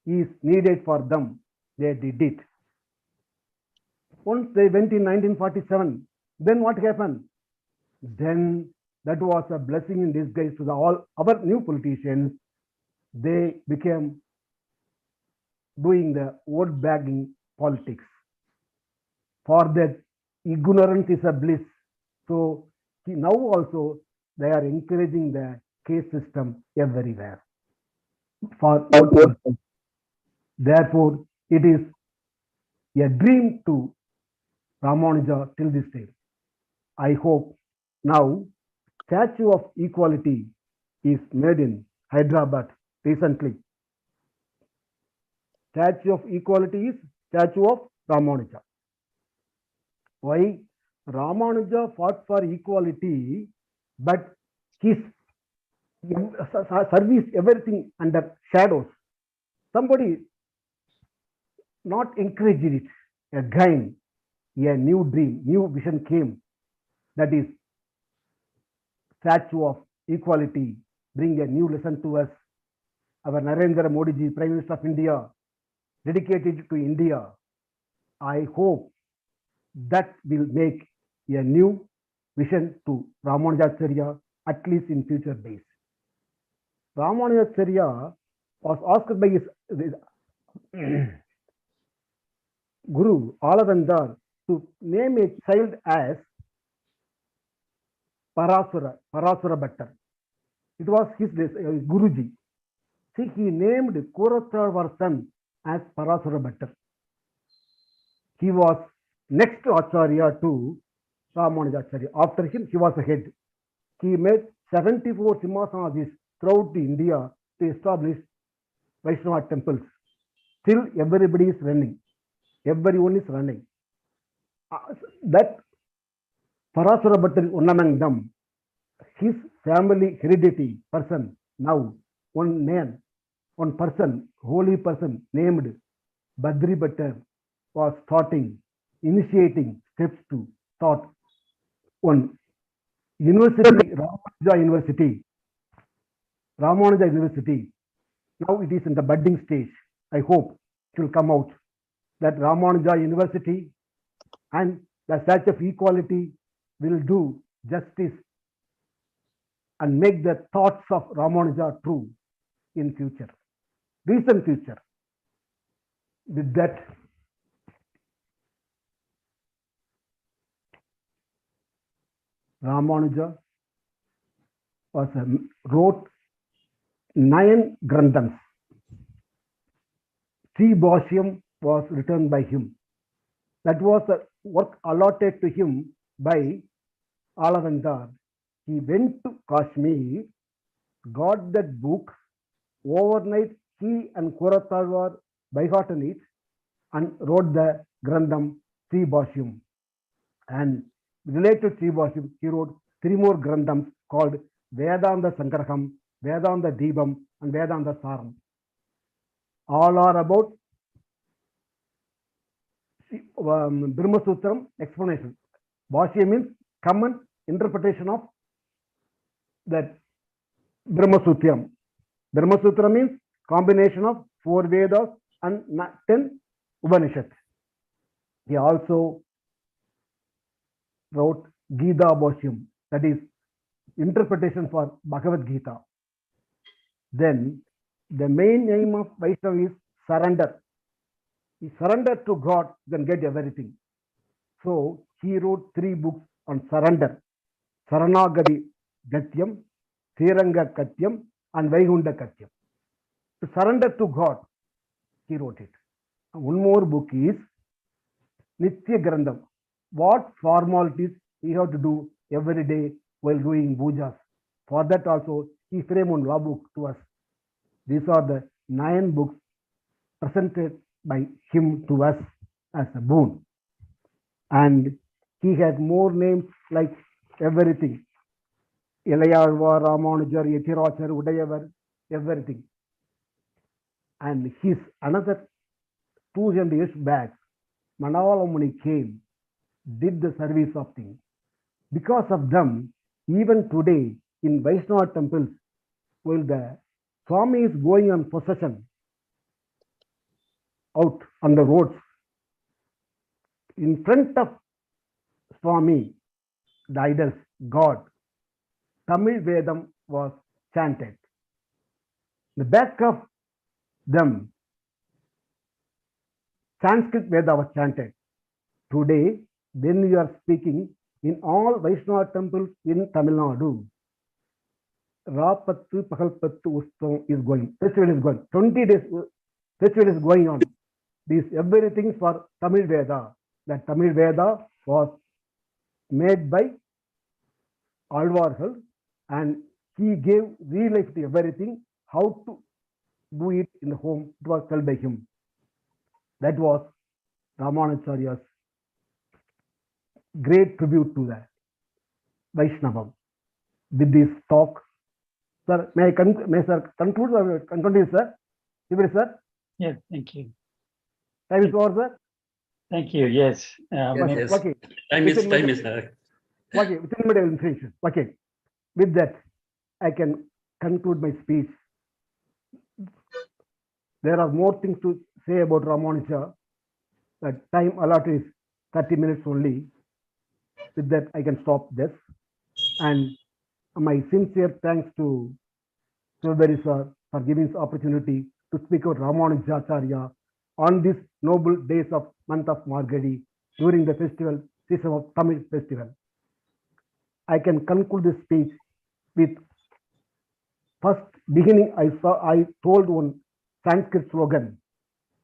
Speaker 9: is needed for them. They did it. Once they went in 1947, then what happened? Then that was a blessing in disguise to all our new politicians. They became doing the vote bagging politics. For that, ignorance is a bliss. So now also they are encouraging the caste system everywhere. Therefore, it is a dream to Ramanuja till this day. I hope now statue of equality is made in Hyderabad, recently. Statue of Equality is statue of Ramanuja. Why? Ramanuja fought for equality, but his service, everything under shadows. Somebody not encouraged it. Again, a new dream, new vision came. That is statue of equality. Bring a new lesson to us. Our Narendra Modi ji, Prime Minister of India, dedicated to India. I hope that will make a new vision to Ramanujacharya, at least in future days. Ramanujacharya was asked by his Guru Alavandar to name a child as Parasura Bhattar. It was his Guruji. See, he named Korathavar's son as Parasura Bhattar. He was next Acharya to Ramanujacharya. After him, he was the head. He made 74 Simhasanadis throughout India to establish Vaishnava temples. Still, everybody is running. Everyone is running. That Parasura Bhattar is one among them. His family heredity person, now one name, one person, holy person named Badri Bhattar was initiating steps to start one university, Ramanuja University. Now it is in the budding stage. I hope it will come out that Ramanuja University and the Statue of Equality will do justice and make the thoughts of Ramanuja true in future, recent future. With that, Ramanuja wrote 9 Grandhams. 3 Bhashyam was written by him. That was the work allotted to him by Alavandar. He went to Kashmir, got that book. Overnight, he and Korathavar by heart on it and wrote the Grandham 3 Bhashyam. And related to 3 Bhashyam, he wrote 3 more Grandhams called Vedanta Sangraham, Vedanta Deepam, and Vedanta Saram. All are about Brahma Sutram explanation. Bhashya means common interpretation of that Brahma Sutram. Brahma Sutra means combination of 4 Vedas and 10 Upanishads. He also wrote Gita Bhashyam, that is interpretation for Bhagavad Gita. Then the main aim of Vaishnava is surrender. He surrendered to God, then get everything. So he wrote 3 books on surrender. Saranagati Gatyam, Sriranga Katyam, and Vaihunda Katyam. To surrender to God, he wrote it. One more book is Nitya Grandham. What formalities he have to do every day while doing pujas. For that also, he framed one law book to us. These are the 9 books presented by him to us as a boon. And he had more names like everything. Elayalvar, Ramanujar, Yathirachar, Udayavar, everything. And his another 200 years back, Manavala Muni came, did the service of things. Because of them, even today in Vaishnava temples, while the Swami is going on procession out on the roads, in front of Swami, the idols, God, Tamil Vedam was chanted. The back of them, Sanskrit Veda was chanted. Today, when we are speaking in all Vaishnava temples in Tamil Nadu, Rapattu Pahalpattu Ustavam is going. Festival is going. 20 days festival is going on. This everything for Tamil Veda. That Tamil Veda was made by Alvarhal and he gave real life to everything how to do it in the home. It was told by him. That was Ramanujacharya's great tribute to the Vaishnavam. With this talk, sir, may sir conclude or continue, sir? Shibri, sir?
Speaker 15: Yes, thank you.
Speaker 9: Time is over, sir.
Speaker 15: Thank you. Yes.
Speaker 2: Yes.
Speaker 9: Okay.
Speaker 2: Time is.
Speaker 9: Okay, within a minute I will finish. Okay. With that, I can conclude my speech. There are more things to say about Ramanuja. The time allotted is 30 minutes only. With that, I can stop this. And my sincere thanks to Subari sir for giving this opportunity to speak about Ramanujacharya on this noble days of month of Margadi during the festival, season of Tamil festival. I can conclude this speech with first beginning. I told one Sanskrit slogan.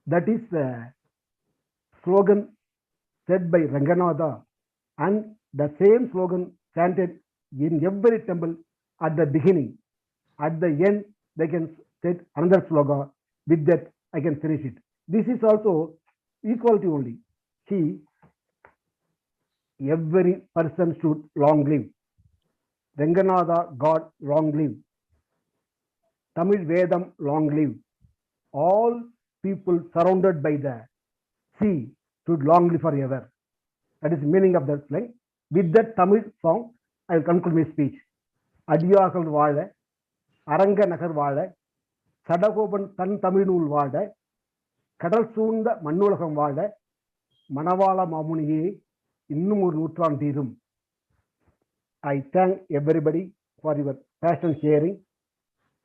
Speaker 9: That is the slogan said by Ranganatha, and the same slogan chanted in every temple at the beginning. At the end, they can set another slogan. With that, I can finish it. This is also equality only. See, every person should long live. Ranganatha, God, long live. Tamil Vedam, long live. All people surrounded by the sea should long live forever. That is the meaning of that line. With that Tamil song, I will conclude my speech. Adiyagal vaழ, அரங்க நகர் வாழ, சடகோபன் தன் தமிழ்நூல் வாழ, கடல் சூழ்ந்த மண்ணுலகம் வாழ, மணவாள மாமுனியே இன்னும் ஒரு நூற்றாண்டீரும். I thank everybody for your passion sharing.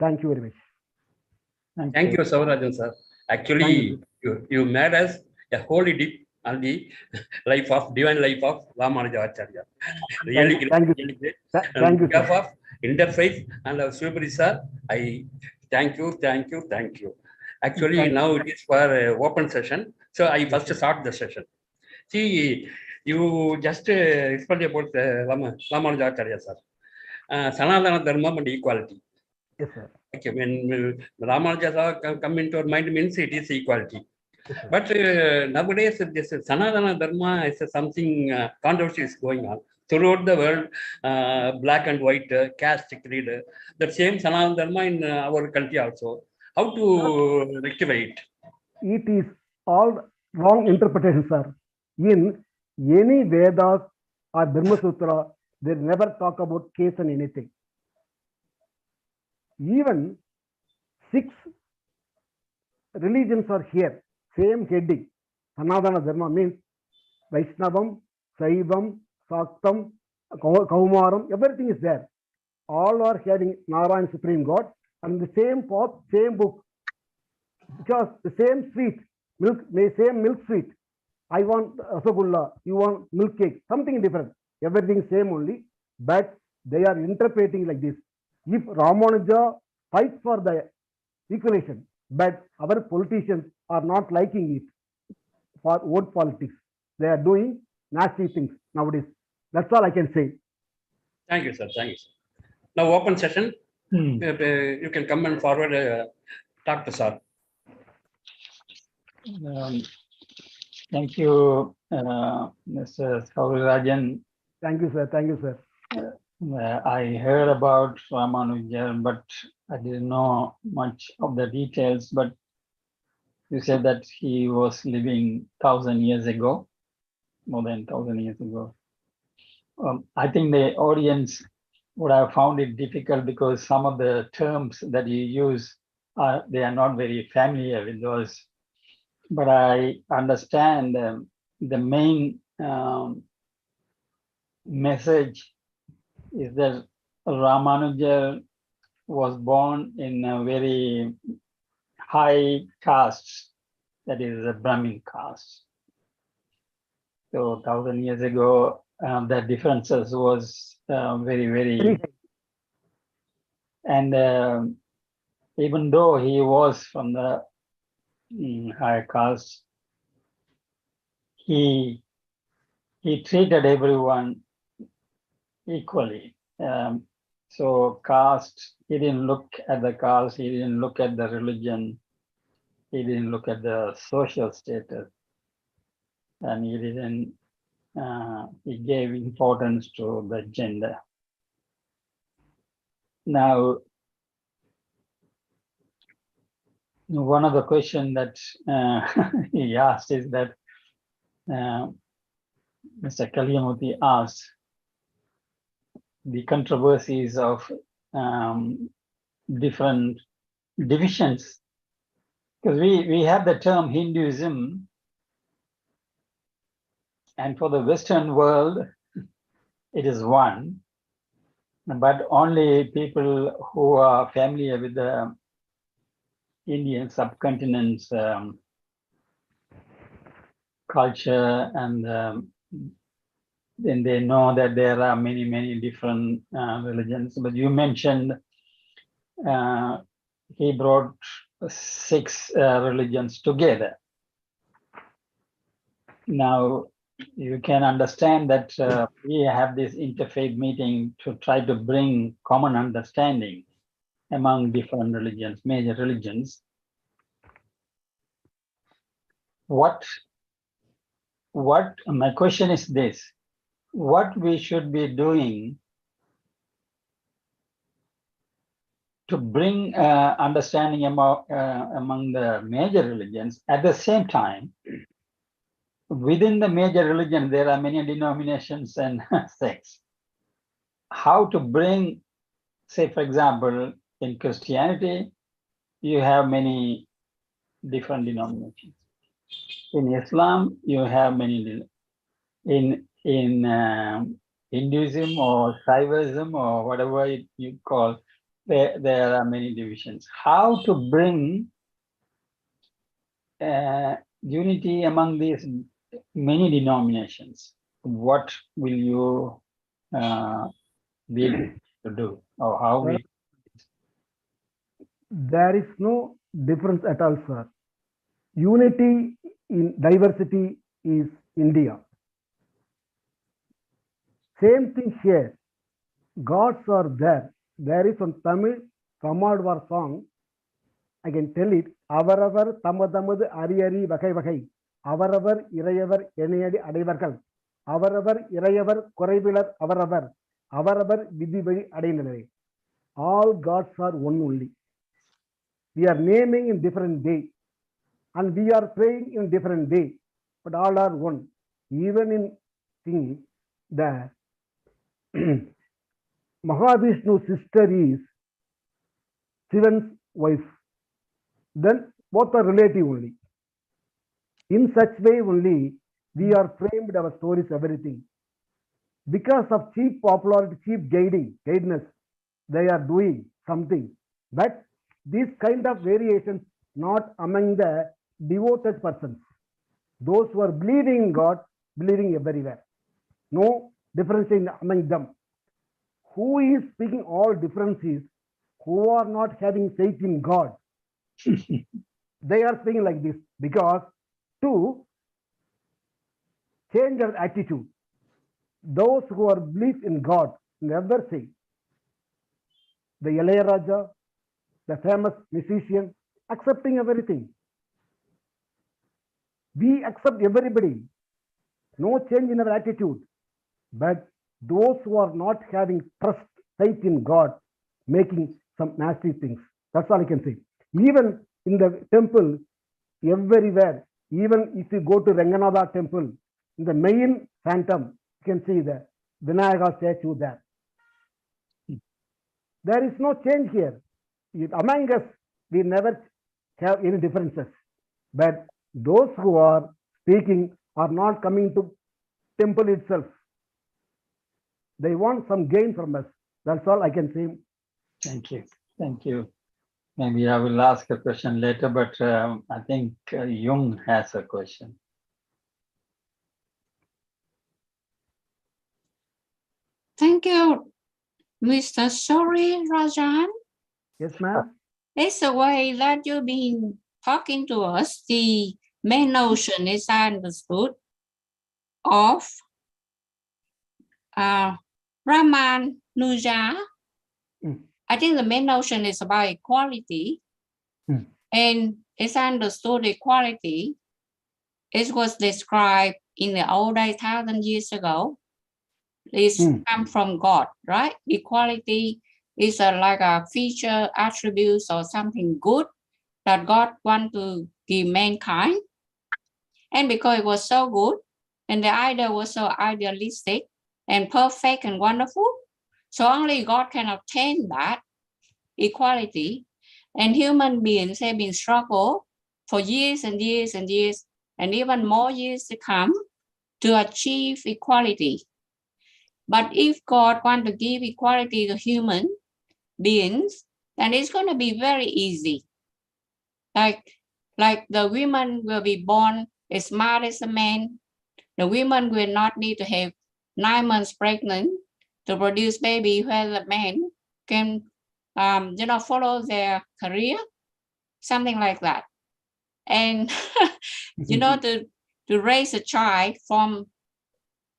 Speaker 9: Thank you very much.
Speaker 2: Thank you, Savarajan sir. Actually, you made us a holy deep on the life of divine life of Ramanujacharya. Really great.
Speaker 9: Thank you.
Speaker 2: Really great.
Speaker 9: Thank you,
Speaker 2: sir. Of Interfaith and Subari sir, I thank you. Actually,
Speaker 9: Thank
Speaker 2: now it is for open session. So I first start the session. See, you just explained about Ramanujacharya sir. Sanatana Dharma and equality.
Speaker 9: Yes, sir.
Speaker 2: Okay, when Ramanuja come into our mind means it is equality.
Speaker 9: Yes,
Speaker 2: but nowadays, this Sanatana Dharma is something controversy is going on throughout the world. Black and white caste creed. The same Sanatana Dharma in our country also. How to rectify it?
Speaker 9: It is all wrong interpretation, sir. In any Vedas or Brahma Sutra, they never talk about caste and anything. Even 6 religions are here, same heading. Sanatana Dharma means Vaishnavam, Saivam, Saktam, Kaumaram, everything is there. All are having Narayan Supreme God and the same path, same book. Because the same sweet, milk, same milk sweet. I want Rasagulla, you want milk cake, something different. Everything same only, but they are interpreting like this. If Ramanuja fights for the equalization, but our politicians are not liking it for vote politics. They are doing nasty things nowadays. That's all I can say.
Speaker 2: Thank you, sir. Thank you, sir. Now, open session. You can come and forward, talk to sir.
Speaker 15: Thank you, Mr. Savarajan.
Speaker 9: Thank you, sir. Thank you, sir.
Speaker 15: I heard about Ramanuja, but I didn't know much of the details. But you said that he was living 1,000 years ago, more than 1,000 years ago. I think the audience would have found it difficult because some of the terms that you use, they are not very familiar with those. But I understand the main message is that Ramanuja was born in a very high caste, that is a Brahmin caste. So 1,000 years ago, the differences was very, and even though he was from the high caste, he treated everyone equally. So caste, he didn't look at the caste, he didn't look at the religion, he didn't look at the social status, and he didn't, he gave importance to the gender. Now, one of the questions that he asked is that Mr. Kalyamuthi asked the controversies of different divisions, because we have the term Hinduism, and for the Western world, it is one, but only people who are familiar with the Indian subcontinent's culture, and then they know that there are many different religions. But you mentioned he brought 6 religions together. Now, you can understand that we have this interfaith meeting to try to bring common understanding among different religions, major religions. What my question is this: what we should be doing to bring understanding among the major religions? At the same time, within the major religion, there are many denominations and sects. How to bring, say, for example, in Christianity, you have many different denominations. In Islam, you have many. In Hinduism or Shaivism or whatever you call, there are many divisions. How to bring unity among these many denominations? What will you be able to do, or how will?
Speaker 9: There is no difference at all, sir. Unity in diversity is India. Same thing here. Gods are there. There is one Tamil Kamadwar song. I can tell it. Avaravar tamadamadu ariyari vakai vakai. Avaravar irayavar enayadi adaivarkal. Avaravar irayavar koraivilar avaravar. Avaravar vidivadi adainalare. All gods are one only. We are naming in different day, and we are praying in different day, but all are one. Even in thing, the Mahavishnu's sister is Shivan's wife. Then both are relative only. In such way only we are framed our stories, everything. Because of cheap popularity, cheap guidance, they are doing something. But these kind of variations not among the devoted persons. Those who are believing in God, believing everywhere. No difference among them. Who is speaking all differences? Who are not having faith in God? They are speaking like this because to change their attitude. Those who are believe in God never say. The Ilayaraja, the famous musician, accepting everything. We accept everybody. No change in our attitude. But those who are not having trust, faith in God, making some nasty things. That's all I can say. Even in the temple, everywhere, even if you go to Ranganatha temple, in the main phantom, you can see the Vinayaka statue there. There is no change here. Among us, we never have any differences. But those who are speaking are not coming to temple itself. They want some gain from us. That's all I can say.
Speaker 15: Thank you. Thank you. Maybe I will ask a question later, but I think Jung has a question.
Speaker 8: Thank you, Mr. Sori Rajan.
Speaker 9: Yes, ma'am.
Speaker 8: It's the way that you've been talking to us. The main notion is understood of Ramanuja I think the main notion is about equality. And as I understood equality, it was described in the old days, 1,000 years ago. It's come from God, right? Equality is like a feature, attributes, or something good that God wants to give mankind. And because it was so good, and the idea was so idealistic and perfect and wonderful, so only God can obtain that equality. And human beings have been struggle for years and years and years, and even more years to come to achieve equality. But if God wants to give equality to human beings, then it's going to be very easy. Like the women will be born as smart as the men. The women will not need to have 9 months pregnant to produce baby, where the men can, follow their career, something like that. And, to raise a child from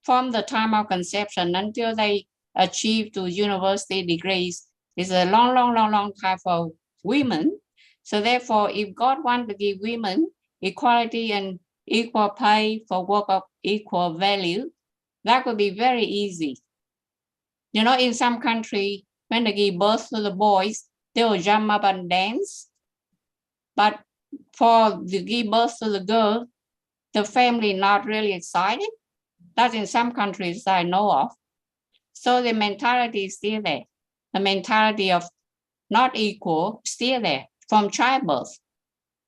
Speaker 8: the time of conception until they achieve to university degrees is a long time for women. So therefore, if God wants to give women equality and equal pay for work of equal value, that would be very easy. In some country, when they give birth to the boys, they will jump up and dance. But for the give birth to the girl, the family not really excited. That's in some countries I know of. So the mentality is still there. The mentality of not equal still there from childbirth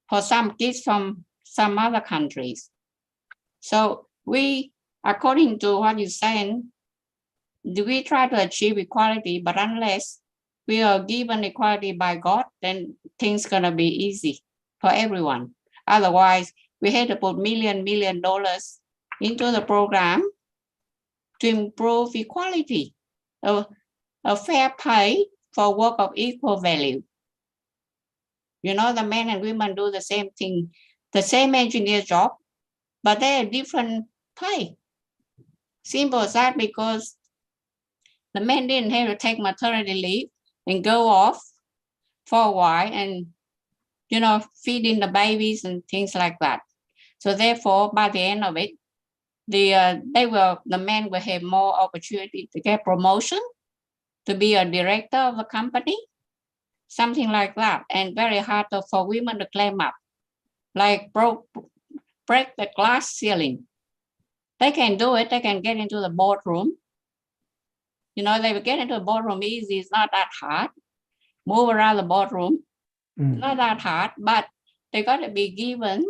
Speaker 8: for some kids from some other countries. So we, according to what you're saying, we try to achieve equality, but unless we are given equality by God, then things gonna be easy for everyone. Otherwise, we had to put $1 million into the program to improve equality, a fair pay for work of equal value. The men and women do the same thing, the same engineer job, but they are different pay. Simple as that, because the men didn't have to take maternity leave and go off for a while and, feeding the babies and things like that. So therefore, by the end of it, the men will have more opportunity to get promotion, to be a director of a company, something like that, and very hard for women to climb up, like break the glass ceiling. They can do it. They can get into the boardroom. They will get into the boardroom easy. It's not that hard. Move around the boardroom, not that hard, but they got to be given,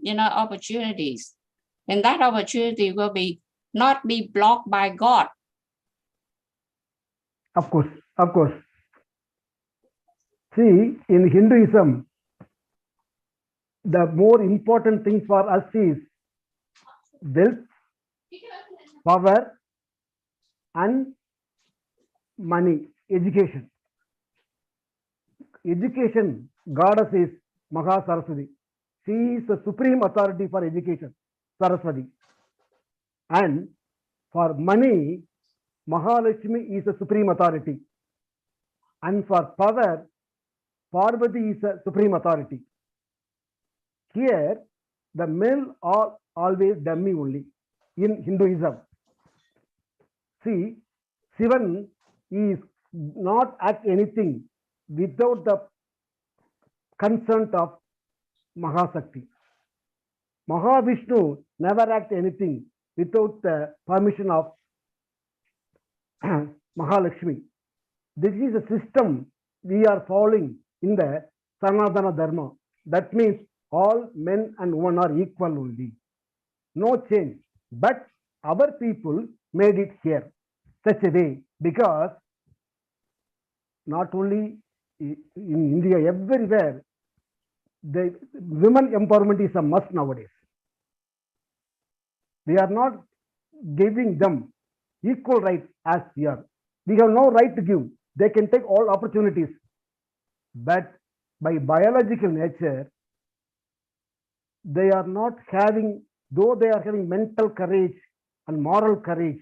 Speaker 8: opportunities. And that opportunity will not be blocked by God.
Speaker 9: Of course. See, in Hinduism, the more important thing for us is wealth, power, and money, education. Education, goddess is Maha Saraswati. She is the supreme authority for education, Saraswati. And for money, Mahalakshmi is the supreme authority. And for power, Parvati is the supreme authority. Here, the male are always dummy only in Hinduism. See, Shivan is not act anything without the consent of Mahasakti. Mahavishnu never act anything without the permission of Mahalakshmi. This is a system we are following in the Sanatana Dharma. That means all men and women are equal only. No change. But our people made it here such a way, because not only in India, everywhere, the women empowerment is a must nowadays. We are not giving them equal rights as we are. We have no right to give. They can take all opportunities. But by biological nature, they are not having, though they are having mental courage and moral courage,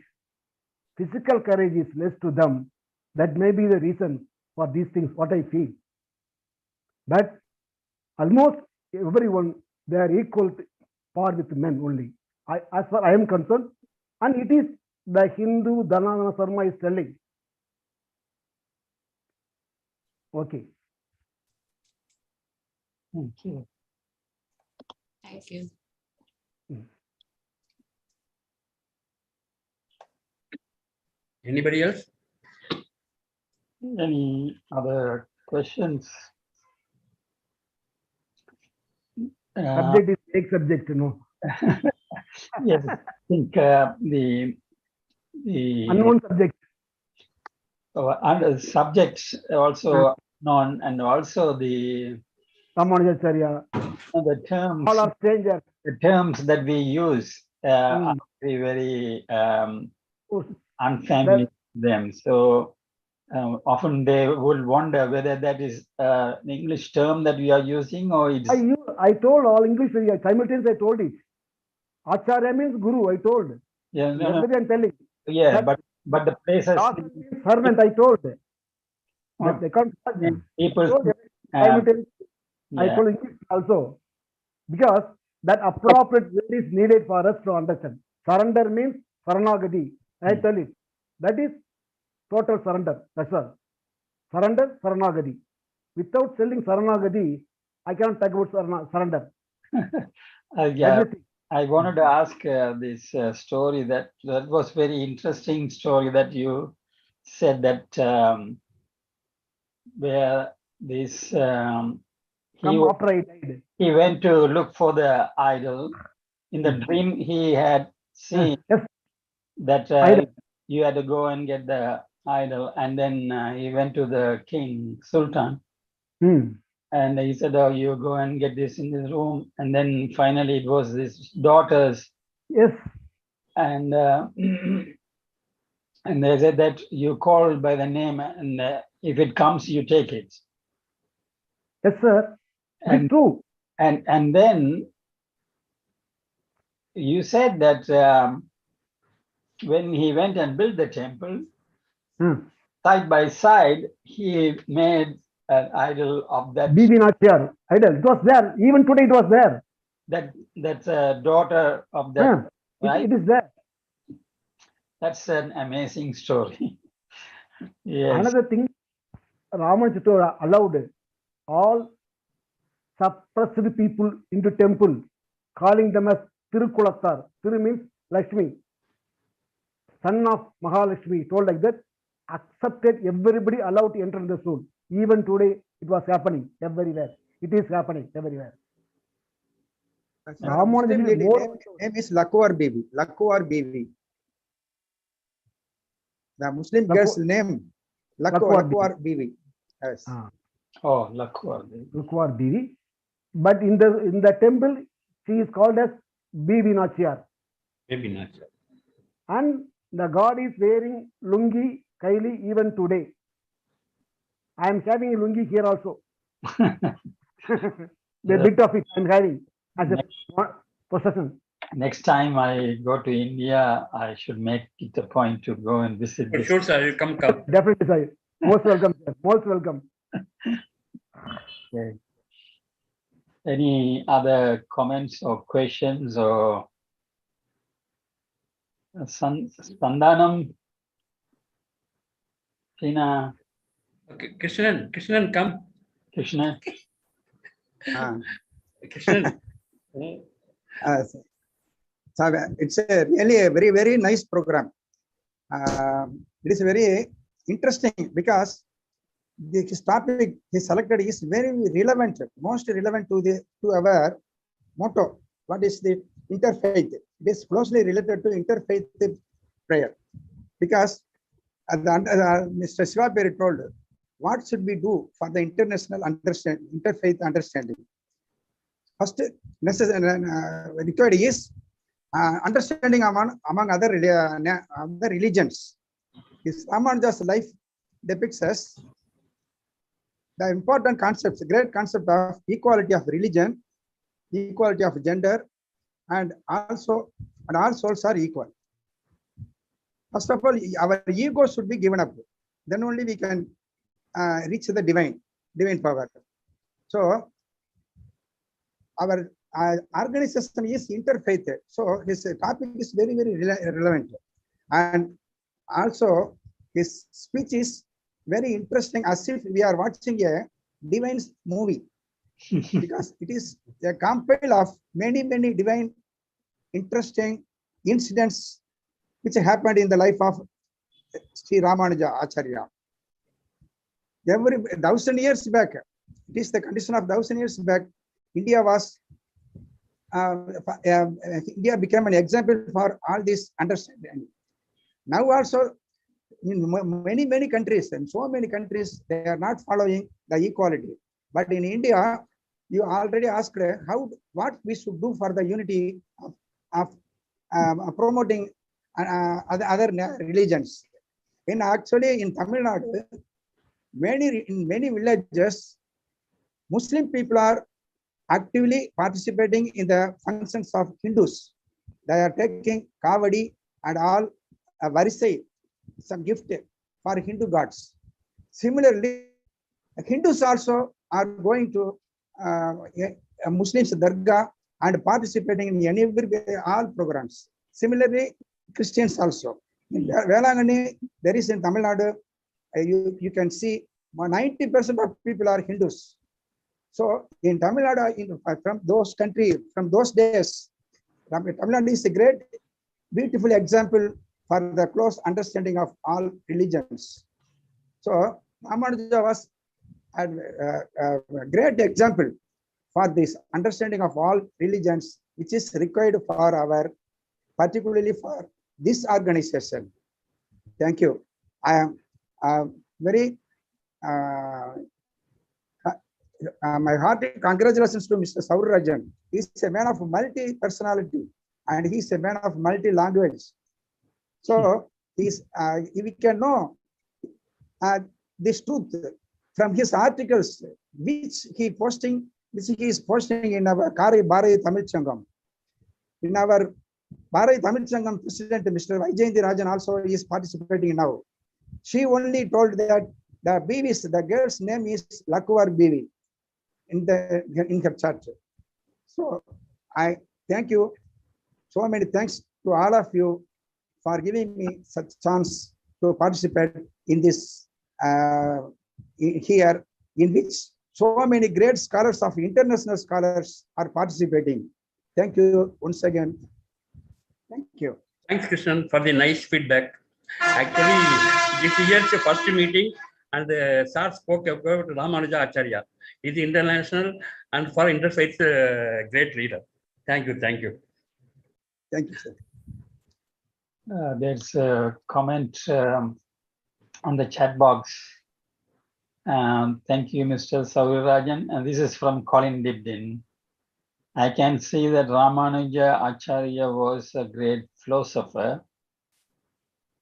Speaker 9: physical courage is less to them. That may be the reason for these things, what I feel. But almost everyone, they are equal par with men only. As far I am concerned, and it is the Hindu Dhanana Sarma is telling. Okay.
Speaker 3: Thank you.
Speaker 8: Thank you.
Speaker 2: Anybody else?
Speaker 15: Any other questions?
Speaker 9: Subject is big subject, you know.
Speaker 15: Yes, I think the
Speaker 9: Unknown subject.
Speaker 15: Under subjects also known, and also the
Speaker 9: Ramanujacharya.
Speaker 15: the terms.
Speaker 9: All are strangers.
Speaker 15: The terms that we use are very unfamiliar to them. So often they will wonder whether that is an English term that we are using, or it's.
Speaker 9: I told all English simultaneously. I told it. Acharya means guru. I told.
Speaker 15: Yeah,
Speaker 9: I'm telling.
Speaker 15: Yeah, but the places.
Speaker 9: Servant. I told.
Speaker 15: Well,
Speaker 9: they can't.
Speaker 15: People.
Speaker 9: Simultaneously. I told English also, because that appropriate word is needed for us to understand. Surrender means saranagati. I tell it. That is total surrender. That's all. Surrender, saranagati. Without selling saranagati, I cannot talk about surrender.
Speaker 15: Yeah, I wanted to ask this story that was very interesting story that you said that where this he went to look for the idol. In the dream, he had seen that you had to go and get the idol, and then he went to the king, Sultan. And he said, "Oh, you go and get this in this room." And then finally, it was his daughters.
Speaker 9: Yes.
Speaker 15: And and they said that you call by the name, and if it comes, you take it.
Speaker 9: Yes, sir.
Speaker 15: And
Speaker 9: true.
Speaker 15: And then you said that when he went and built the temple, side by side, he made an idol of that.
Speaker 9: Bibinachar idol. It was there. Even today, it was there.
Speaker 15: That's a daughter of that. Right?
Speaker 9: It is there.
Speaker 15: That's an amazing story. Yes.
Speaker 9: Another thing, Ramanujacharya allowed all suppressed people into temple, calling them as Tirukulathar. Tiru means Lakshmi, son of Mahalakshmi, told like that, accepted everybody allowed to enter in the soul. Even today, it was happening everywhere. It is happening everywhere.
Speaker 10: Muslim lady name is Lakwar Bibi. Lakwar Bibi. The Muslim girl's name, Lakwar Bibi. Yes.
Speaker 15: Oh, Lakwar Bibi.
Speaker 9: Lakwar Bibi. But in the temple, she is called as Bibi Nachiyar.
Speaker 2: Bibi Nachiyar. And
Speaker 9: the god is wearing lungi, kaili even today. I am having a lungi here also. The bit of it I am having as a possession.
Speaker 15: Next time I go to India, I should make it a point to go and visit.
Speaker 2: For sure, sir. You come.
Speaker 9: Definitely, sir. Most welcome, sir. Most welcome.
Speaker 15: Okay. Any other comments or questions or Sandanam? Tina?
Speaker 2: Okay, Krishnan, come.
Speaker 15: Krishnan.
Speaker 2: Krishnan.
Speaker 10: So it's really a very, very nice program. It is very interesting because this topic he selected is very relevant, most relevant to our motto. What is the interfaith? It is closely related to interfaith prayer, because Mr. Sivaperi told, what should we do for the international understanding, interfaith understanding? First, required is understanding among other religions. This Ramanuja's life depicts us the important concepts, great concept of equality of religion, equality of gender, and all souls are equal. First of all, our ego should be given up. then only we can reach the divine power. So our organization is interfaith. So his topic is very, very relevant. And also his speech is very interesting, as if we are watching a divine movie, because it is a compile of many, many divine interesting incidents which happened in the life of Sri Ramanuja Acharya. Every 1,000 years back, it is the condition of 1,000 years back, India became an example for all this understanding. Now also, in many, many countries, and so many countries, they are not following the equality. But in India, you already asked what we should do for the unity of promoting other religions. In Tamil Nadu, in many villages, Muslim people are actively participating in the functions of Hindus. They are taking kavadi and all varisai, some gift for Hindu gods. Similarly, Hindus also are going to Muslims Dargah and participating in all programs. Similarly, Christians also. In Velangani, there is in Tamil Nadu, you can see 90% of people are Hindus. So in Tamil Nadu, from those countries, from those days, Tamil Nadu is a great, beautiful example for the close understanding of all religions. So Ramanuja was a great example for this understanding of all religions, which is required for our, particularly for this organization. Thank you. I am very my hearty congratulations to Mr. Saurarajan. He is a man of multi-personality and he is a man of multi-language. So we can know this truth from his articles, which he is posting in our Kari Bharati Tamil Sangam. In our Bharati Tamil Sangam president, Mr. Vijayendra Rajan, also is participating now. She only told that the girl's name is Lakuvar Bivi in her church. So I thank you. So many thanks to all of you for giving me such chance to participate in this here, in which so many great scholars of international scholars are participating. Thank you once again. Thank you.
Speaker 2: Thanks, Krishnan, for the nice feedback. Actually, this year's first meeting, and the sir spoke about Ramanuja Acharya. He is international and for interfaith great leader. Thank you. Thank you.
Speaker 10: Thank you, sir.
Speaker 15: There's a comment on the chat box. Thank you, Mr. Saurarajan. And this is from Colin Dibdin. I can see that Ramanuja Acharya was a great philosopher,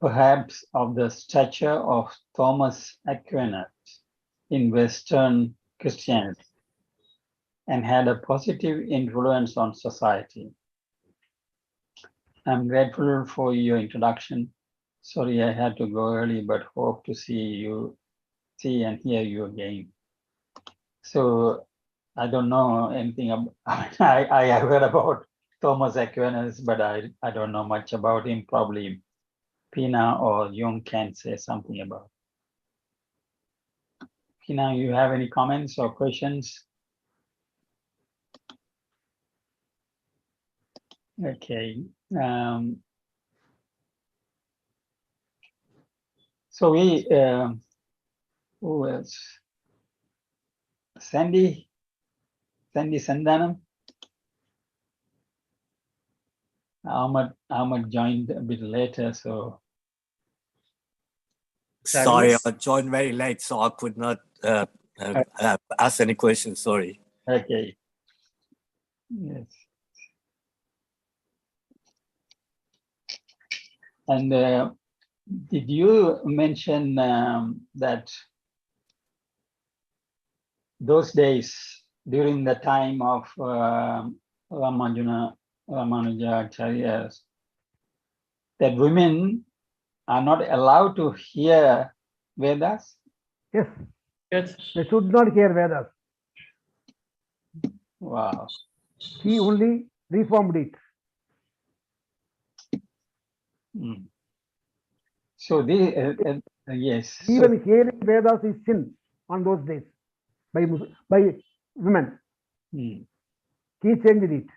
Speaker 15: perhaps of the stature of Thomas Aquinas in Western Christianity, and had a positive influence on society. I'm grateful for your introduction. Sorry I had to go early, but hope to see and hear you again. So I don't know anything about, I have heard about Thomas Aquinas, but I don't know much about him. Probably Pina or Jung can say something about it. Pina, you have any comments or questions? Okay. So we, who else? Sandy Sandanam. Ahmad joined a bit later, so.
Speaker 16: Sorry, I joined very late, so I could not ask any questions. Sorry.
Speaker 15: Okay. Yes. And did you mention that those days during the time of Ramanuja Acharyas, that women are not allowed to hear Vedas?
Speaker 9: Yes,
Speaker 2: Yes.
Speaker 9: they should not hear Vedas.
Speaker 15: Wow.
Speaker 9: He only reformed it.
Speaker 15: Hmm. So yes. So,
Speaker 9: Even hearing Vedas is sin on those days by women.
Speaker 15: hmm.
Speaker 9: He changed it.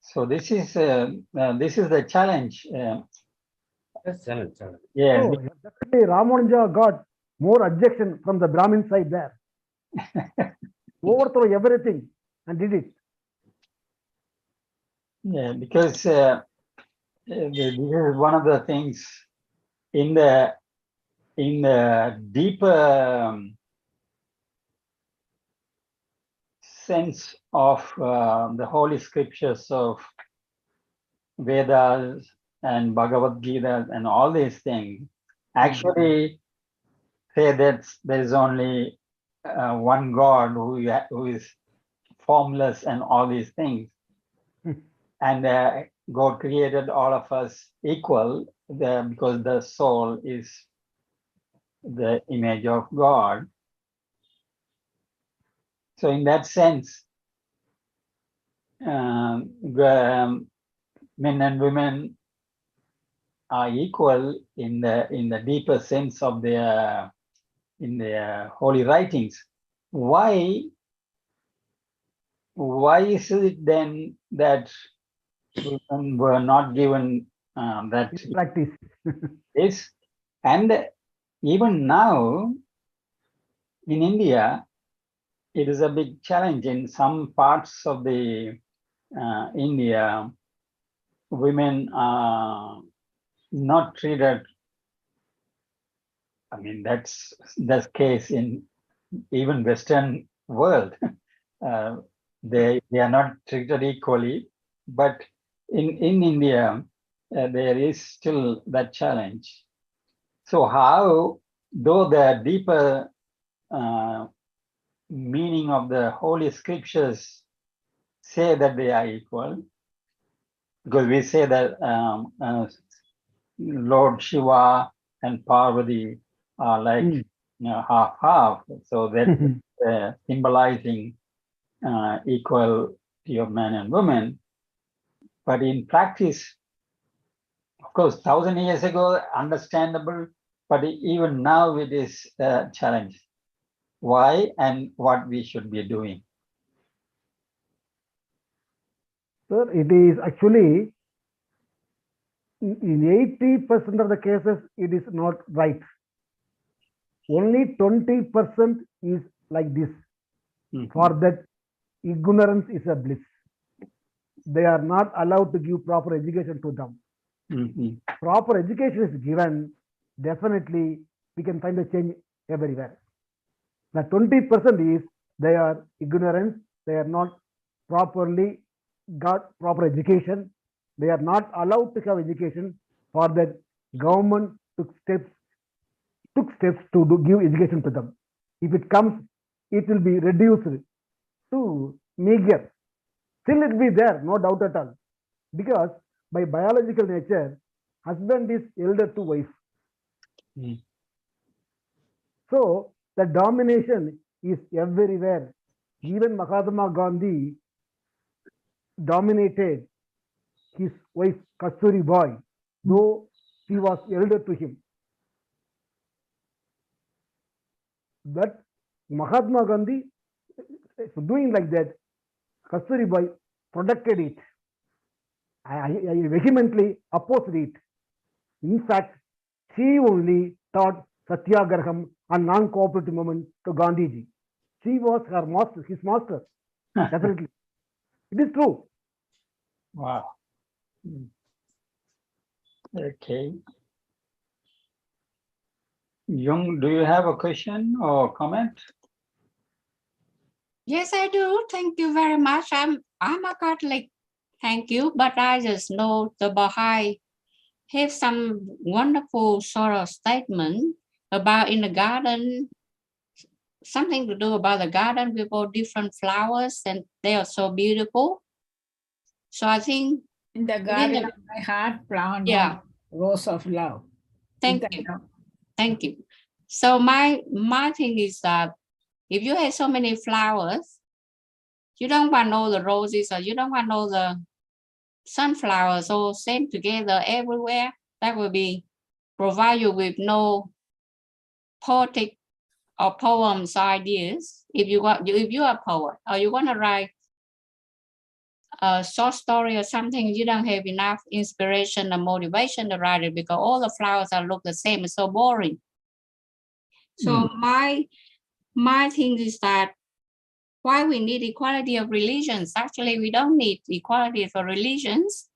Speaker 15: So this is the challenge.
Speaker 2: Yes, challenge.
Speaker 15: Yes.
Speaker 9: Oh, definitely Ramanuja got more objection from the Brahmin side there. Overthrow everything and did it.
Speaker 15: Yeah, because this is one of the things in the deeper sense of the holy scriptures of Vedas and Bhagavad Gita and all these things actually say that there is only one God who is formless and all these things. And God created all of us equal because the soul is the image of God. So in that sense, men and women are equal in the deeper sense of their holy writings. Why is it then that women were not given that
Speaker 9: practice?
Speaker 15: Yes, and even now in India, it is a big challenge. In some parts of the India, women are not treated. I mean, that's the case in even Western world. They are not treated equally, but in India, there is still that challenge. So how, though the deeper meaning of the holy scriptures say that they are equal, because we say that Lord Shiva and Parvati are like half-half, so that symbolizing equality of men and women. But in practice, of course, 1,000 years ago, understandable, but even now it is a challenge. Why and what we should be doing?
Speaker 9: Sir, it is actually in 80% of the cases, it is not right. Only 20% is like this. For that, ignorance is a bliss. They are not allowed to give proper education to them. Proper education is given, definitely we can find a change everywhere. The 20% is they are ignorance, they are not properly got proper education, they are not allowed to have education. For that, government took steps to give education to them. If it comes, it will be reduced to meager. Still it will be there, no doubt at all. Because by biological nature, husband is elder to wife. So the domination is everywhere. Even Mahatma Gandhi dominated his wife Kasturi Bai, though she was elder to him. But Mahatma Gandhi, doing like that, Kasturi Bai protected it. I vehemently opposed it. In fact, she only taught Satyagraham and non-cooperative movement to Gandhiji. She was her master, his master. Definitely. It is true.
Speaker 15: Wow. Okay. Jung, do you have a question or comment?
Speaker 8: Yes, I do. Thank you very much. I'm a Catholic. Thank you. But I just know the Baha'i have some wonderful sort of statement about in the garden, something to do about the garden with all different flowers, and they are so beautiful. So I think
Speaker 17: in the garden of my heart, plant
Speaker 8: yeah,
Speaker 17: rose of love.
Speaker 8: thank you. Thank you. So my thing is that if you have so many flowers, you don't want all the roses or you don't want all the sunflowers all sent together everywhere. That will be provide you with no poetic or poems ideas. If you are a poet or you want to write a short story or something, you don't have enough inspiration or motivation to write it because all the flowers are look the same. It's so boring. So my thing is that why we need equality of religions. Actually, we don't need equality for religions.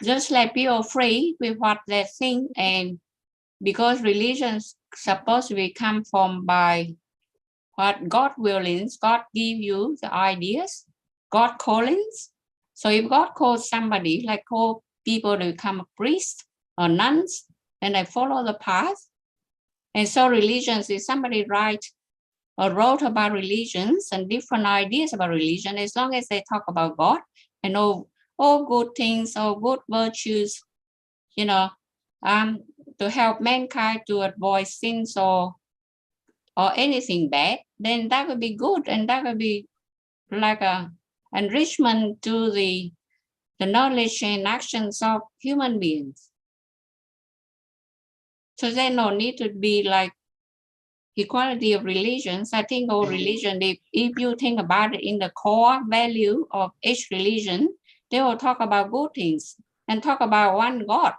Speaker 8: Just let people free with what they think, and because religions supposed to be come from by what God willings, God give you the ideas, God callings. So if God calls somebody, like call people to become a priest or nuns, and they follow the path. And so religions, if somebody write or wrote about religions and different ideas about religion, as long as they talk about God and all good things, all good virtues, you know, to help mankind to avoid sins or anything bad, then that would be good, and that would be like a enrichment to the knowledge and actions of human beings. So there's no need to be like equality of religions. I think all religion, if you think about it in the core value of each religion, they will talk about good things and talk about one God.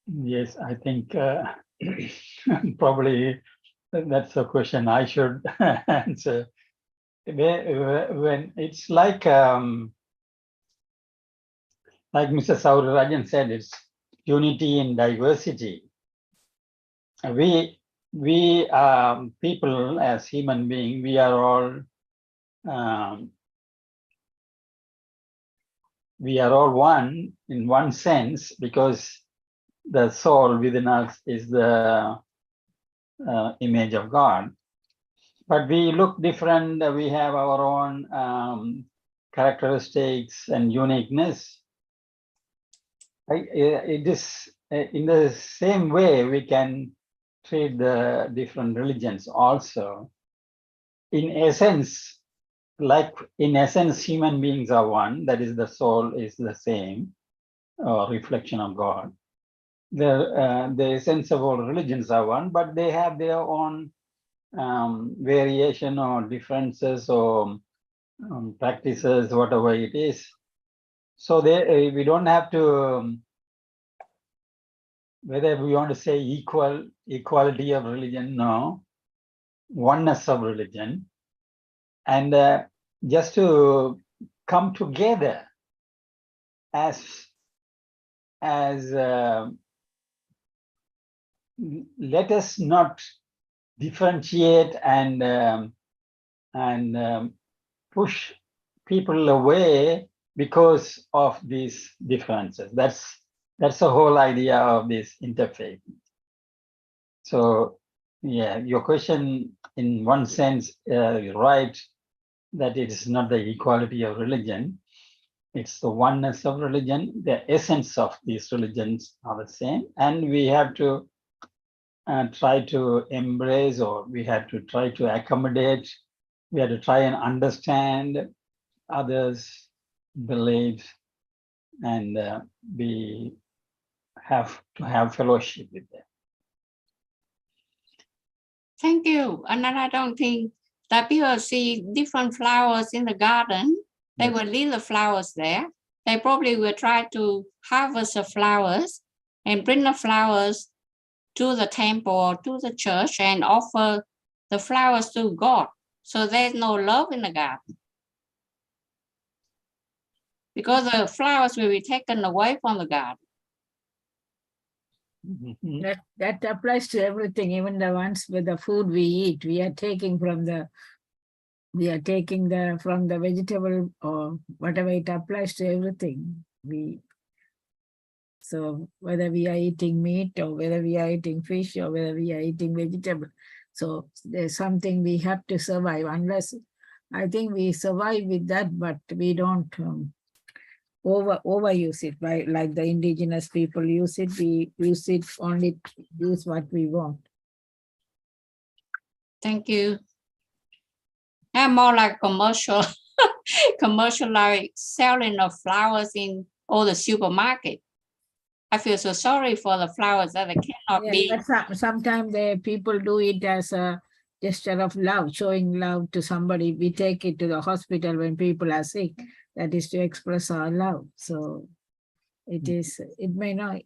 Speaker 15: Yes, I think probably that's a question I should answer. When it's like Mr. Saurarajan said, it's unity in diversity. We people as human beings, we are all one in one sense, because the soul within us is the image of God. But we look different. We have our own characteristics and uniqueness. It is in the same way we can treat the different religions also. In essence, human beings are one. That is, the soul is the same, reflection of God. The essence of all religions are one, but they have their own variation or differences or practices, whatever it is. So we don't have to, whether we want to say equality of religion, no, oneness of religion, and just to come together as let us not differentiate and push people away because of these differences. That's the whole idea of this interfaith. So yeah, your question in one sense is right, that it is not the equality of religion, it's the oneness of religion. The essence of these religions are the same, and we have to try to embrace, or we have to try to accommodate, we have to try and understand others' beliefs, and we have to have fellowship with them.
Speaker 8: Thank you. And then I don't think that people see different flowers in the garden, they will leave the flowers there. They probably will try to harvest the flowers and bring the flowers to the temple or to the church and offer the flowers to God. So there's no love in the garden, because the flowers will be taken away from the garden.
Speaker 17: That applies to everything, even the ones with the food we eat. We are taking from the vegetable or whatever. It applies to everything. So whether we are eating meat or whether we are eating fish or whether we are eating vegetable, so there's something we have to survive. Unless I think we survive with that, but we don't overuse it, right? Like the indigenous people use it, we use it only use what we want.
Speaker 8: Thank you. I'm more like commercial, commercial like selling of flowers in all the supermarket. I feel so sorry for the flowers that they cannot be.
Speaker 17: But sometimes the people do it as a gesture of love, showing love to somebody. We take it to the hospital when people are sick. That is to express our love. So it is, it may not,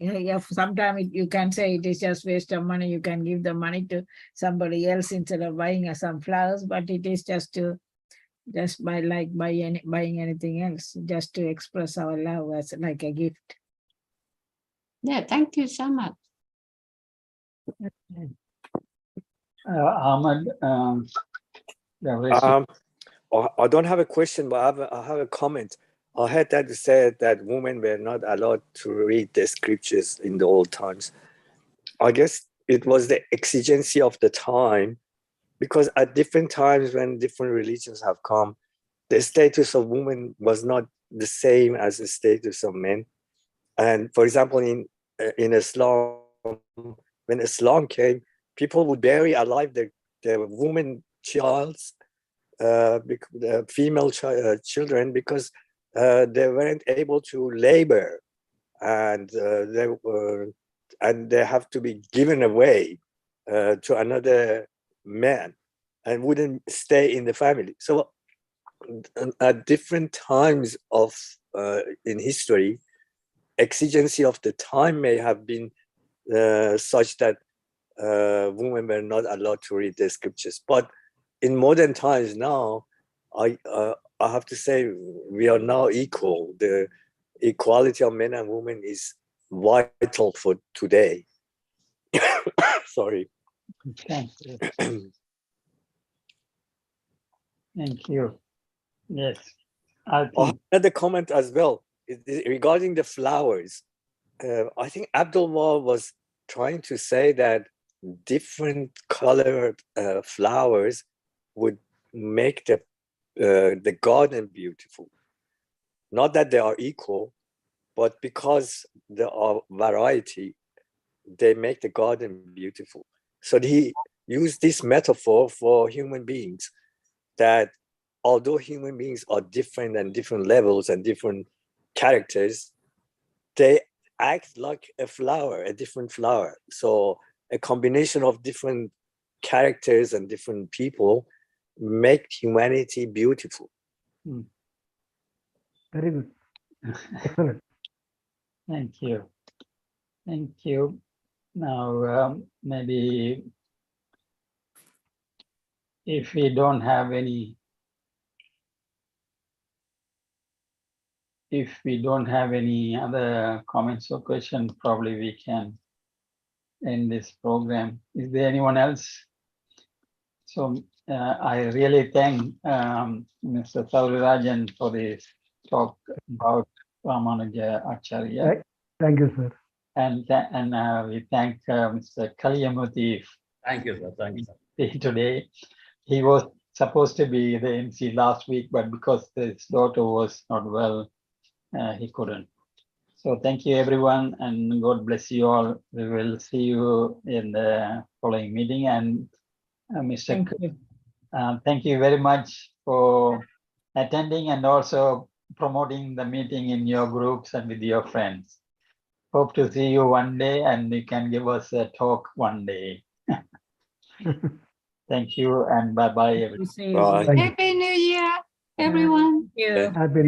Speaker 17: sometimes you can say it is just waste of money. You can give the money to somebody else instead of buying some flowers, but it is just to, just by like buying anything else, just to express our love as like a gift.
Speaker 8: Yeah, thank you so much.
Speaker 15: Ahmed,
Speaker 18: I don't have a question, but I have a comment. I heard that you said that women were not allowed to read the scriptures in the old times. I guess it was the exigency of the time, because at different times when different religions have come, the status of women was not the same as the status of men. And for example, in Islam, when Islam came, people would bury alive their woman childs, female children, because they weren't able to labor, and they have to be given away to another man and wouldn't stay in the family. So at different times of in history, exigency of the time may have been such that women were not allowed to read the scriptures. But in modern times now, I have to say we are now equal. The equality of men and women is vital for today. Sorry.
Speaker 15: Thank you. Thank you. Yes. I
Speaker 18: had a comment as well regarding the flowers. I think Abdullah was trying to say that different colored flowers would make the garden beautiful. Not that they are equal, but because there are variety, they make the garden beautiful. So he used this metaphor for human beings, that although human beings are different and different levels and different characters, they act like a flower, a different flower. So a combination of different characters and different people make humanity beautiful.
Speaker 9: Very good. Excellent.
Speaker 15: Thank you. Thank you. Now, maybe if we don't have any, other comments or questions, probably we can end this program. Is there anyone else? So I really thank Mr. Saurirajan for this talk about Ramanuja Acharya.
Speaker 9: Thank you, sir.
Speaker 15: And we thank Mr. Kalyamuthi.
Speaker 2: Thank you, sir. Thank you, sir.
Speaker 15: Today, he was supposed to be the MC last week, but because his daughter was not well, he couldn't. So thank you, everyone, and God bless you all. We will see you in the following meeting. And Mr. Thank you very much for attending and also promoting the meeting in your groups and with your friends. Hope to see you one day, and you can give us a talk one day. Thank you, and bye-bye, everyone.
Speaker 8: Happy New Year, everyone.
Speaker 17: Thank you.
Speaker 9: Happy